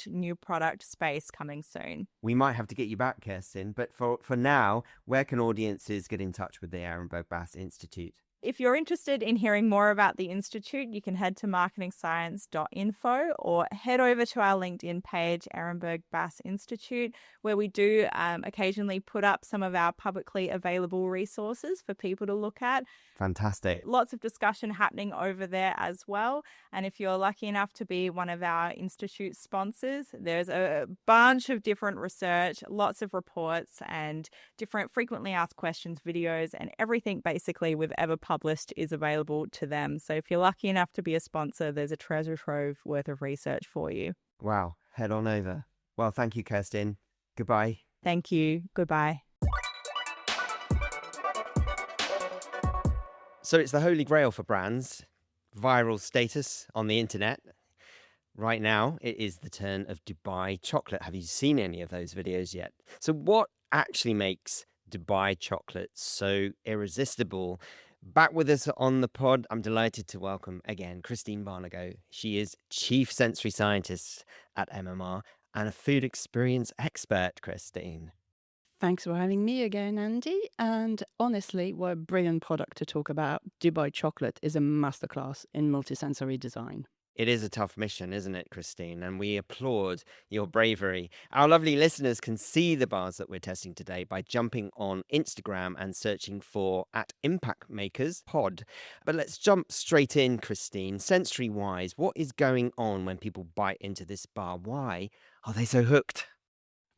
new product space coming soon. We might have to get you back, Kirsten. But for now, where can audiences get in touch with the Ehrenberg Bass Institute? If you're interested in hearing more about the Institute, you can head to marketingscience.info or head over to our LinkedIn page, Ehrenberg Bass Institute, where we do occasionally put up some of our publicly available resources for people to look at. Fantastic. Lots of discussion happening over there as well. And if you're lucky enough to be one of our Institute sponsors, there's a bunch of different research, lots of reports and different frequently asked questions videos, and everything basically we've ever published is available to them. So if you're lucky enough to be a sponsor, there's a treasure trove worth of research for you. Wow. Head on over. Well, thank you, Kirsten. Goodbye. Thank you. Goodbye. So it's the holy grail for brands, viral status on the internet. Right now, it is the turn of Dubai chocolate. Have you seen any of those videos yet? So what actually makes Dubai chocolate so irresistible? Back with us on the pod, I'm delighted to welcome again Christine Barnegat. She is Chief Sensory Scientist at MMR and a food experience expert, Christine. Thanks for having me again, Andy. And honestly, what a brilliant product to talk about. Dubai chocolate is a masterclass in multisensory design. It is a tough mission, isn't it, Christine? And we applaud your bravery. Our lovely listeners can see the bars that we're testing today by jumping on Instagram and searching for @ImpactMakersPod. But let's jump straight in, Christine. Sensory-wise, what is going on when people bite into this bar? Why are they so hooked?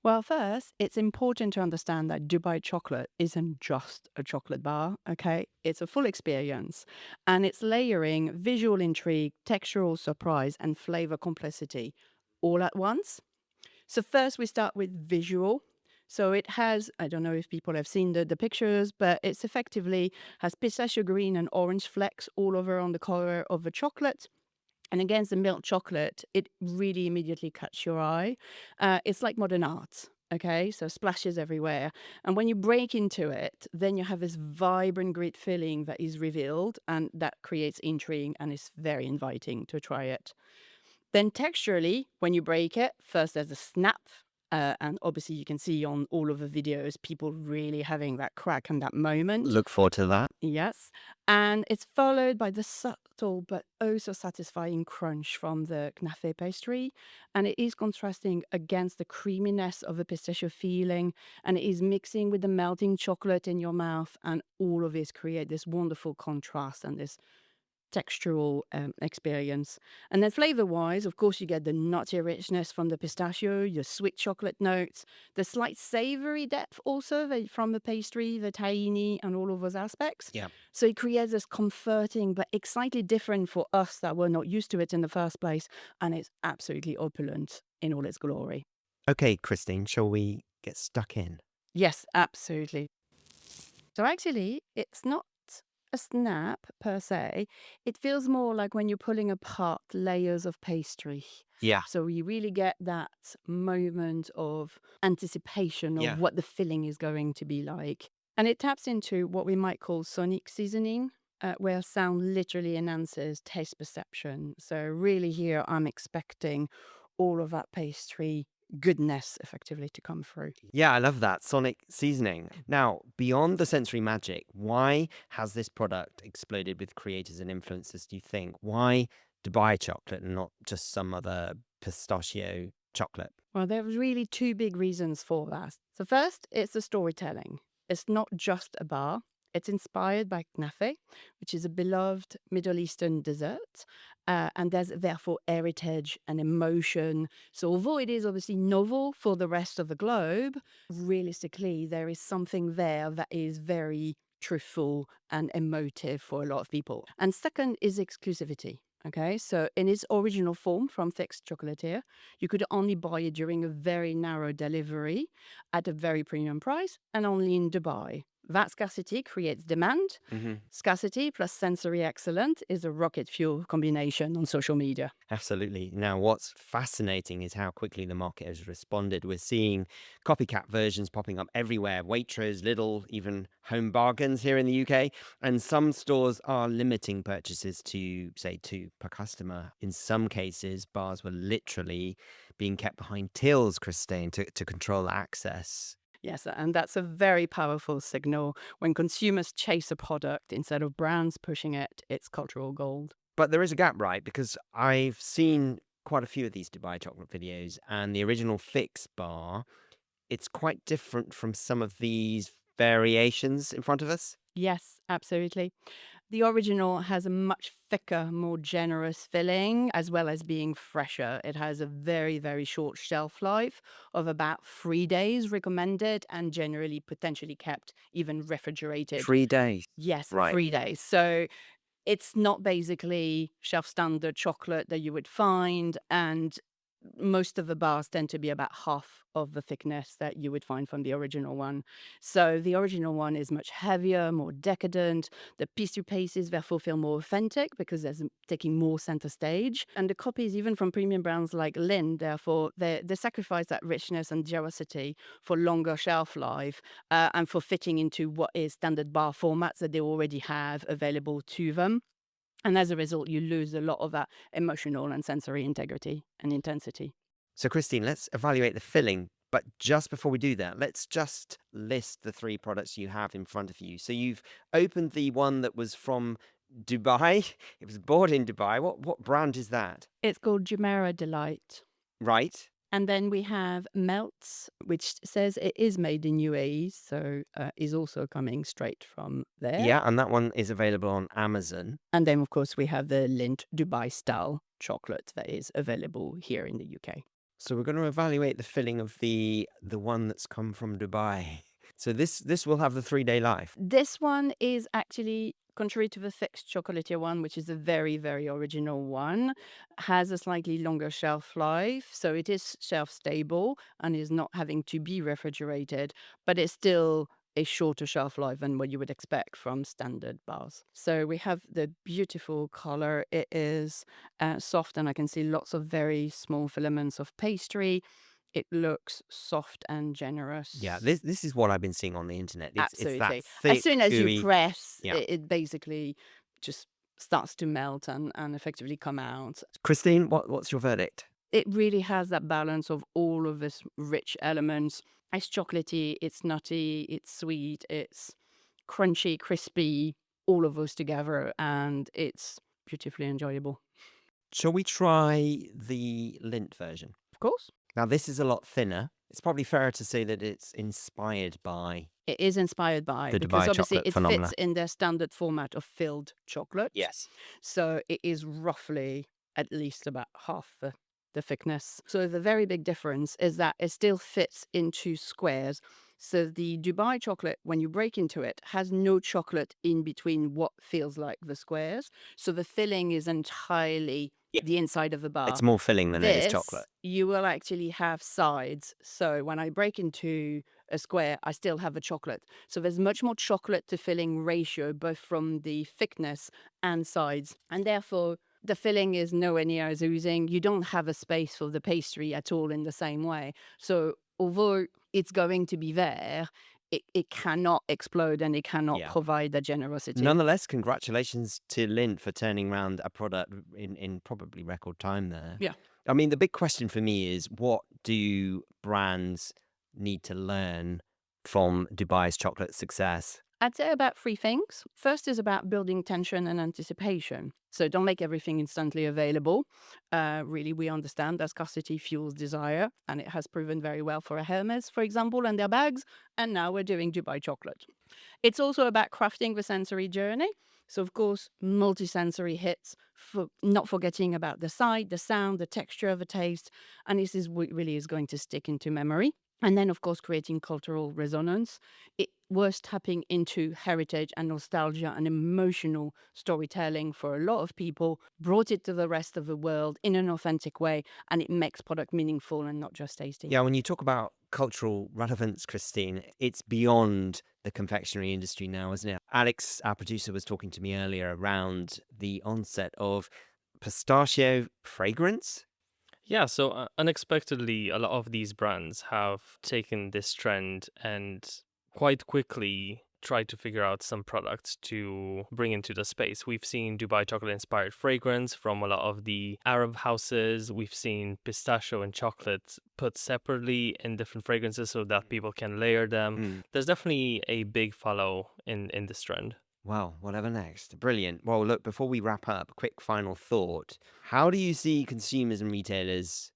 Well, first, it's important to understand that Dubai chocolate isn't just a chocolate bar, okay? It's a full experience and it's layering visual intrigue, textural surprise, and flavor complexity all at once. So, first, we start with visual. So it has, I don't know if people have seen the pictures, but it's effectively has pistachio green and orange flecks all over on the color of the chocolate. And against the milk chocolate, it really immediately catch your eye. It's like modern art. Okay, so splashes everywhere. And when you break into it, then you have this vibrant, great feeling that is revealed, and that creates intrigue and is very inviting to try it. Then texturally, when you break it, first there's a snap. And obviously, you can see on all of the videos people really having that crack and that moment. Look forward to that. Yes. And it's followed by the subtle but also satisfying crunch from the knafe pastry. And it is contrasting against the creaminess of the pistachio feeling. And it is mixing with the melting chocolate in your mouth. And all of this create this wonderful contrast and this textural experience. And then flavor wise, of course, you get the nutty richness from the pistachio, your sweet chocolate notes, the slight savory depth also from the pastry, the tahini, and all of those aspects. Yeah. So it creates this comforting but excitingly different for us that were not used to it in the first place. And it's absolutely opulent in all its glory. Okay, Christine, shall we get stuck in? Yes, absolutely. So actually, it's not a snap per se. It feels more like when you're pulling apart layers of pastry. Yeah. So you really get that moment of anticipation of Yeah. what the filling is going to be like. And it taps into what we might call sonic seasoning, where sound literally enhances taste perception. So really here, I'm expecting all of that pastry goodness effectively to come through. Yeah, I love that. Sonic seasoning. Now, beyond the sensory magic, why has this product exploded with creators and influencers, do you think? Why Dubai chocolate and not just some other pistachio chocolate? Well, there's really two big reasons for that. So first, it's the storytelling. It's not just a bar. It's inspired by knafe, which is a beloved Middle Eastern dessert, and there's therefore heritage and emotion. So although it is obviously novel for the rest of the globe, realistically, there is something there that is very truthful and emotive for a lot of people. And second is exclusivity. Okay, so in its original form from Fix Chocolatier, you could only buy it during a very narrow delivery at a very premium price and only in Dubai. That scarcity creates demand. Mm-hmm. Scarcity plus sensory excellence is a rocket fuel combination on social media. Absolutely. Now, what's fascinating is how quickly the market has responded. We're seeing copycat versions popping up everywhere, Waitrose, Lidl, even Home Bargains here in the UK. And some stores are limiting purchases to, say, two per customer. In some cases, bars were literally being kept behind tills, Christine, to control access. Yes, and that's a very powerful signal. When consumers chase a product instead of brands pushing it, it's cultural gold. But there is a gap, right? Because I've seen quite a few of these Dubai chocolate videos, and the original Fix bar, it's quite different from some of these variations in front of us. Yes, absolutely. The original has a much thicker, more generous filling, as well as being fresher. It has a very, very short shelf life of about 3 days recommended and generally potentially kept even refrigerated. 3 days. Yes, Right. 3 days. So it's not basically shelf standard chocolate that you would find. And most of the bars tend to be about half of the thickness that you would find from the original one. So the original one is much heavier, more decadent. The pastry pieces therefore feel more authentic because there's taking more center stage. And the copies, even from premium brands like Lind, therefore they sacrifice that richness and generosity for longer shelf life and for fitting into what is standard bar formats that they already have available to them. And as a result, you lose a lot of that emotional and sensory integrity and intensity. So, Christine, let's evaluate the filling. But just before we do that, let's just list the three products you have in front of you. So, you've opened the one that was from Dubai. It was bought in Dubai. What brand is that? It's called Jumeirah Delight. Right. And then we have Melts, which says it is made in UAE, so is also coming straight from there. Yeah, and that one is available on Amazon. And then, of course, we have the Lindt Dubai style chocolate that is available here in the UK. So we're going to evaluate the filling of the one that's come from Dubai. So this will have the 3-day life. This one is actually, contrary to the fixed chocolatier one, which is a very, very original one, has a slightly longer shelf life. So it is shelf stable and is not having to be refrigerated, but it's still a shorter shelf life than what you would expect from standard bars. So we have the beautiful color. It is soft, and I can see lots of very small filaments of pastry. It looks soft and generous. Yeah, this is what I've been seeing on the internet. It's that Absolutely. As thick, soon as you gooey. press, Yeah. it basically just starts to melt and effectively come out. Christine, what's your verdict? It really has that balance of all of this rich elements. It's chocolatey, it's nutty, it's sweet, it's crunchy, crispy, all of those together, and it's beautifully enjoyable. Shall we try the Lindt version? Of course. Now, this is a lot thinner. It's probably fairer to say that it's inspired by. It is inspired by, The because Dubai obviously chocolate it phenomena. fits in their standard format of filled chocolate. Yes. So it is roughly at least about half the thickness. So the very big difference is that it still fits into squares. So the Dubai chocolate, when you break into it, has no chocolate in between what feels like the squares. So the filling is entirely Yeah. the inside of the bar. It's more filling than it is chocolate. You will actually have sides. So when I break into a square, I still have a chocolate. So there's much more chocolate to filling ratio, both from the thickness and sides. And therefore, the filling is nowhere near as oozing. You don't have a space for the pastry at all in the same way. So although it's going to be there, it cannot explode and it cannot Yeah. provide the generosity. Nonetheless, congratulations to Lindt for turning around a product in probably record time there. Yeah. I mean, the big question for me is, what do brands need to learn from Dubai's chocolate success? I'd say about 3 things. First is about building tension and anticipation. So don't make everything instantly available. Really, we understand that scarcity fuels desire, and it has proven very well for Hermes, for example, and their bags. And now we're doing Dubai chocolate. It's also about crafting the sensory journey. So, of course, multi-sensory hits, not forgetting about the sight, the sound, the texture, the taste. And this is what really is going to stick into memory. And then, of course, creating cultural resonance. It was tapping into heritage and nostalgia and emotional storytelling for a lot of people, brought it to the rest of the world in an authentic way, and it makes product meaningful and not just tasty. Yeah, when you talk about cultural relevance, Christine, it's beyond the confectionery industry now, isn't it? Alex, our producer, was talking to me earlier around the onset of pistachio fragrance. Yeah, so unexpectedly, a lot of these brands have taken this trend and quite quickly tried to figure out some products to bring into the space. We've seen Dubai chocolate inspired fragrance from a lot of the Arab houses. We've seen pistachio and chocolate put separately in different fragrances so that people can layer them. There's definitely a big follow in this trend. Well, whatever next. Brilliant. Well, look, before we wrap up, quick final thought. How do you see consumers and retailers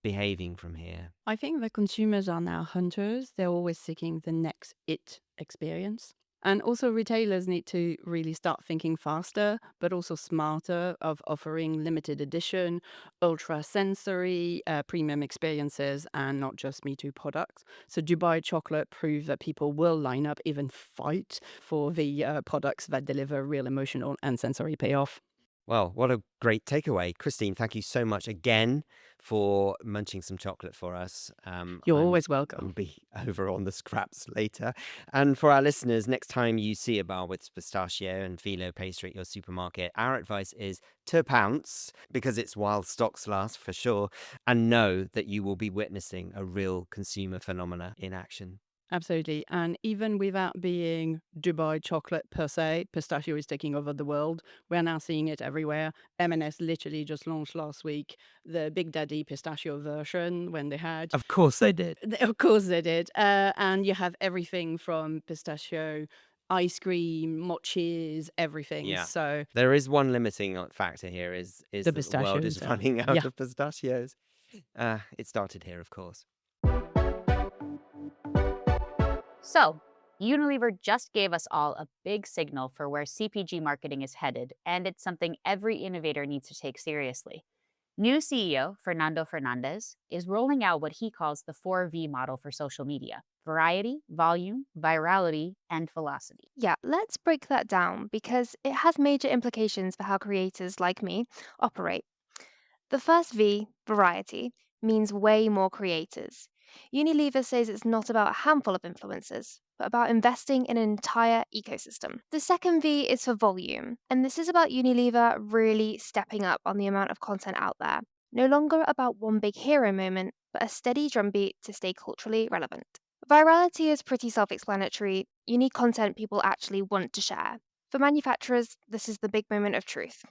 behaving from here? I think the consumers are now hunters. They're always seeking the next it experience. And also retailers need to really start thinking faster, but also smarter of offering limited edition, ultra sensory, premium experiences, and not just Me Too products. So Dubai chocolate proved that people will line up, even fight for the products that deliver real emotional and sensory payoff. Well, what a great takeaway. Christine, thank you so much again for munching some chocolate for us. You're I'm- always I'll welcome. be over on the scraps later. And for our listeners, next time you see a bar with pistachio and phyllo pastry at your supermarket, our advice is to pounce, because it's while stocks last for sure, and know that you will be witnessing a real consumer phenomena in action. Absolutely. And even without being Dubai chocolate per se, pistachio is taking over the world. We're now seeing it everywhere. M&S literally just launched last week the Big Daddy pistachio version when they had. Of course they did. Of course they did. And you have everything from pistachio, ice cream, mochis, everything. Yeah. So There is one limiting factor here is The that the world is pistachios, running out yeah. of pistachios. It started here, of course. So, Unilever just gave us all a big signal for where CPG marketing is headed, and it's something every innovator needs to take seriously. New CEO Fernando Fernandez is rolling out what he calls the 4V model for social media: variety, volume, virality, and velocity. Yeah, let's break that down because it has major implications for how creators like me operate. The first V, variety, means way more creators. Unilever says it's not about a handful of influencers, but about investing in an entire ecosystem. The second V is for volume, and this is about Unilever really stepping up on the amount of content out there. No longer about one big hero moment, but a steady drumbeat to stay culturally relevant. Virality is pretty self explanatory. You need content people actually want to share. For manufacturers, this is the big moment of truth.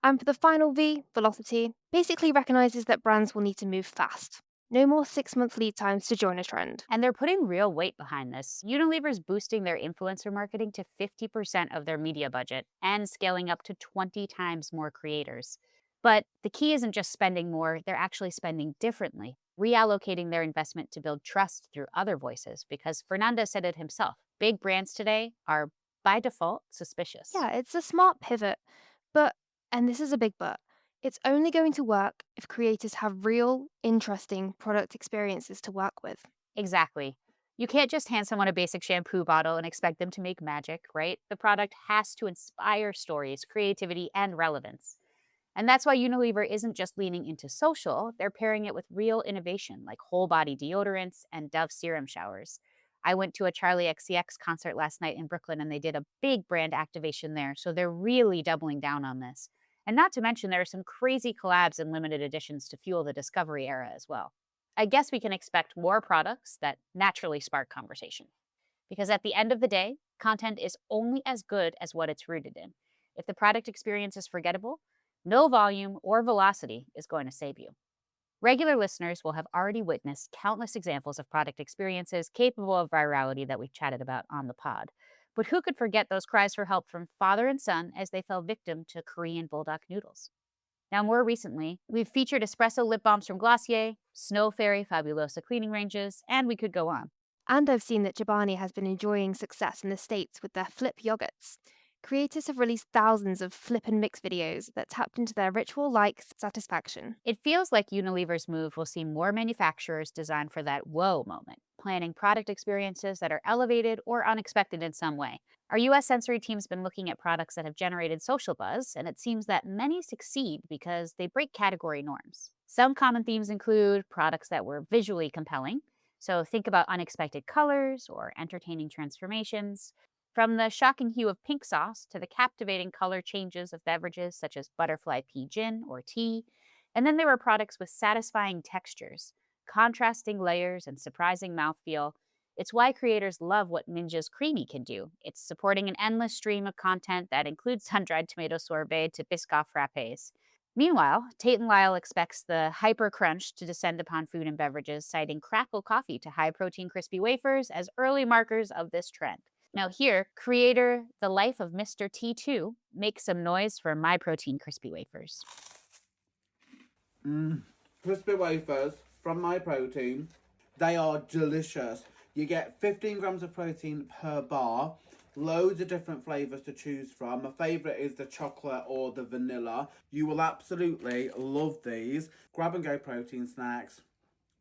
And for the final V, velocity, basically recognizes that brands will need to move fast. No more 6-month lead times to join a trend. And they're putting real weight behind this. Unilever's boosting their influencer marketing to 50% of their media budget and scaling up to 20 times more creators. But the key isn't just spending more, they're actually spending differently, reallocating their investment to build trust through other voices, because Fernandez said it himself. Big brands today are, by default, suspicious. Yeah, it's a smart pivot, but, and this is a big but, it's only going to work if creators have real, interesting product experiences to work with. Exactly. You can't just hand someone a basic shampoo bottle and expect them to make magic, right? The product has to inspire stories, creativity, and relevance. And that's why Unilever isn't just leaning into social, they're pairing it with real innovation like whole body deodorants and Dove serum showers. I went to a Charlie XCX concert last night in Brooklyn and they did a big brand activation there, so they're really doubling down on this. And not to mention, there are some crazy collabs and limited editions to fuel the discovery era as well. I guess we can expect more products that naturally spark conversation. Because at the end of the day, content is only as good as what it's rooted in. If the product experience is forgettable, no volume or velocity is going to save you. Regular listeners will have already witnessed countless examples of product experiences capable of virality that we've chatted about on the pod. But who could forget those cries for help from father and son as they fell victim to Korean bulldog noodles? Now, more recently, we've featured espresso lip balms from Glossier, Snow Fairy Fabulosa cleaning ranges, and we could go on. And I've seen that Chobani has been enjoying success in the States with their flip yogurts. Creators have released thousands of flip and mix videos that tapped into their ritual-like satisfaction. It feels like Unilever's move will see more manufacturers designed for that whoa moment, planning product experiences that are elevated or unexpected in some way. Our US sensory team's been looking at products that have generated social buzz, and it seems that many succeed because they break category norms. Some common themes include products that were visually compelling, so think about unexpected colors or entertaining transformations. From the shocking hue of pink sauce to the captivating color changes of beverages such as butterfly pea gin or tea. And then there were products with satisfying textures, contrasting layers, and surprising mouthfeel. It's why creators love what Ninja's Creamy can do. It's supporting an endless stream of content that includes sun-dried tomato sorbet to Biscoff frappes. Meanwhile, Tate & Lyle expects the hyper crunch to descend upon food and beverages, citing Crackle coffee to high-protein crispy wafers as early markers of this trend. Now here, creator The Life of Mr. T2 makes some noise for My Protein crispy wafers. Crispy wafers from My Protein. They are delicious. You get 15 grams of protein per bar. Loads of different flavours to choose from. My favourite is the chocolate or the vanilla. You will absolutely love these. Grab and go protein snacks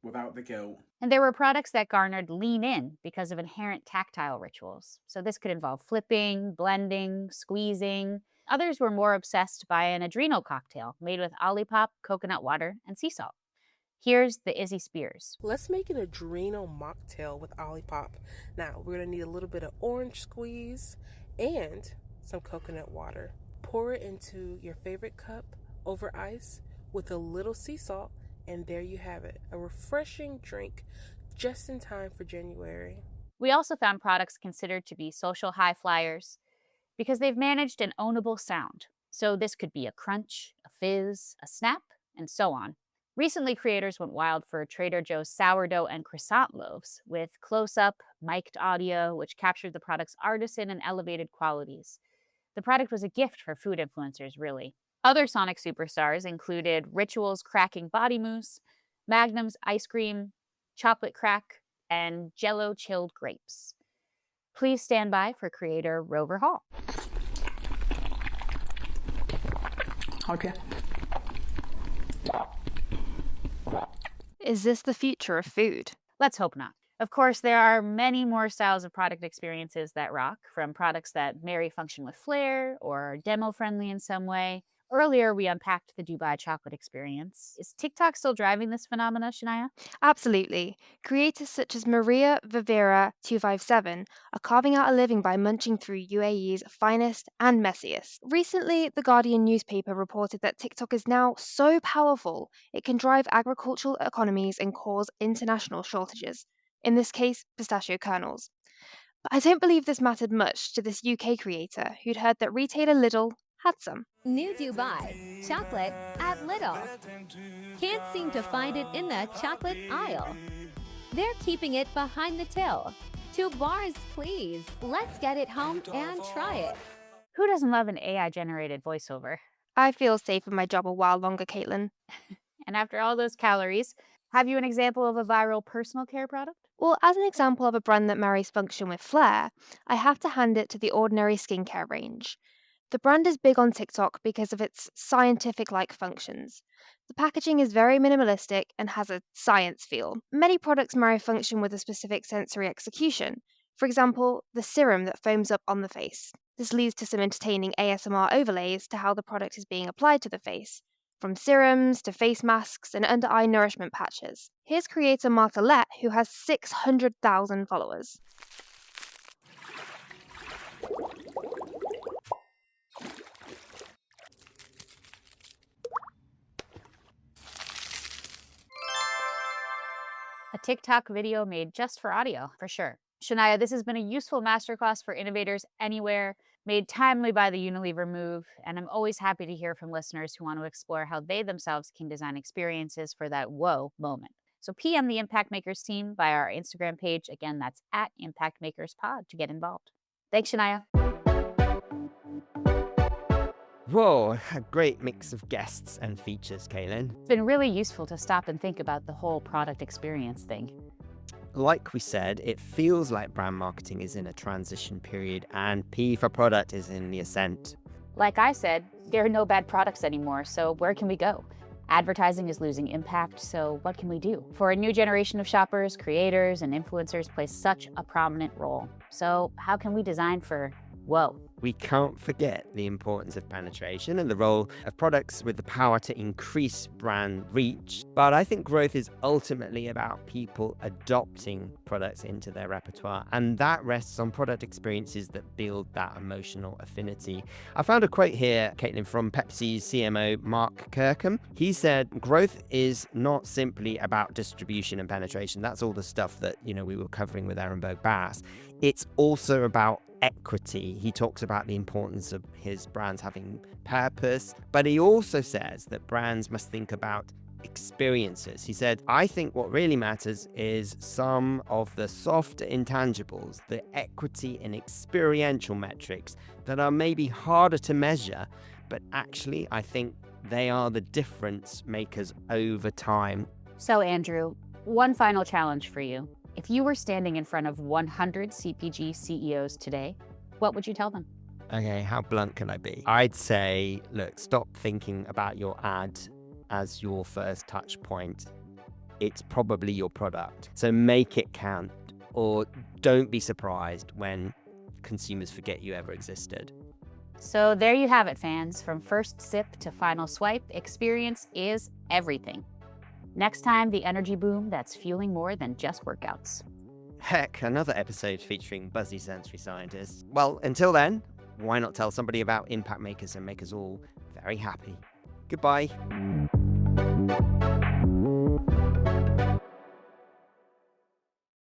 without the guilt. And there were products that garnered lean in because of inherent tactile rituals. So this could involve flipping, blending, squeezing. Others were more obsessed by an adrenal cocktail made with Olipop, coconut water, and sea salt. Here's the Izzy Spears. Let's make an adrenal mocktail with Olipop. Now, we're going to need a little bit of orange squeeze and some coconut water. Pour it into your favorite cup over ice with a little sea salt, and there you have it, a refreshing drink just in time for January. We also found products considered to be social high flyers because they've managed an ownable sound. So this could be a crunch, a fizz, a snap, and so on. Recently, creators went wild for Trader Joe's sourdough and croissant loaves with close-up, mic'd audio, which captured the product's artisan and elevated qualities. The product was a gift for food influencers, really. Other Sonic superstars included Ritual's Cracking Body Mousse, Magnum's Ice Cream, Chocolate Crack, and Jell-O Chilled Grapes. Please stand by for creator Rover Hall. Okay. Is this the future of food? Let's hope not. Of course, there are many more styles of product experiences that rock, from products that marry function with flair or are demo-friendly in some way. Earlier, we unpacked the Dubai chocolate experience. Is TikTok still driving this phenomena, Shania? Absolutely. Creators such as Maria Vivera 257 are carving out a living by munching through UAE's finest and messiest. Recently, the Guardian newspaper reported that TikTok is now so powerful it can drive agricultural economies and cause international shortages. In this case, pistachio kernels. But I don't believe this mattered much to this UK creator who'd heard that retailer Lidl had some. New Dubai, chocolate at Lidl. Can't seem to find it in the chocolate aisle. They're keeping it behind the till. 2 bars, please. Let's get it home and try it. Who doesn't love an AI-generated voiceover? I feel safe in my job a while longer, Caitlin. And after all those calories, have you an example of a viral personal care product? Well, as an example of a brand that marries function with flair, I have to hand it to the Ordinary skincare range. The brand is big on TikTok because of its scientific-like functions. The packaging is very minimalistic and has a science feel. Many products marry function with a specific sensory execution. For example, the serum that foams up on the face. This leads to some entertaining ASMR overlays to how the product is being applied to the face, from serums to face masks and under-eye nourishment patches. Here's creator Marcolette, who has 600,000 followers. A TikTok video made just for audio, for sure. Shania, this has been a useful masterclass for innovators anywhere, made timely by the Unilever move, and I'm always happy to hear from listeners who want to explore how they themselves can design experiences for that whoa moment. So PM the Impact Makers team via our Instagram page. Again, that's at Impact Makers Pod to get involved. Thanks, Shania. Whoa, a great mix of guests and features, Kaylin. It's been really useful to stop and think about the whole product experience thing. Like we said, it feels like brand marketing is in a transition period and P for product is in the ascent. Like I said, there are no bad products anymore, so where can we go? Advertising is losing impact, so what can we do? For a new generation of shoppers, creators, and influencers play such a prominent role. So how can we design for whoa? We can't forget the importance of penetration and the role of products with the power to increase brand reach. But I think growth is ultimately about people adopting products into their repertoire, and that rests on product experiences that build that emotional affinity. I found a quote here, Caitlin, from Pepsi's CMO Mark Kirkham. He said, growth is not simply about distribution and penetration. That's all the stuff that, we were covering with Aaron Berg-Bass. It's also about equity. He talks about the importance of his brands having purpose, but he also says that brands must think about experiences. He said, I think what really matters is some of the softer intangibles, the equity and experiential metrics that are maybe harder to measure, but actually I think they are the difference makers over time. So Andrew, one final challenge for you. If you were standing in front of 100 CPG CEOs today, what would you tell them? Okay, how blunt can I be? I'd say, look, stop thinking about your ad as your first touch point. It's probably your product. So make it count, or don't be surprised when consumers forget you ever existed. So there you have it, fans. From first sip to final swipe, experience is everything. Next time, the energy boom that's fueling more than just workouts. Heck, another episode featuring buzzy sensory scientists. Well, until then, why not tell somebody about impact makers and make us all very happy? Goodbye.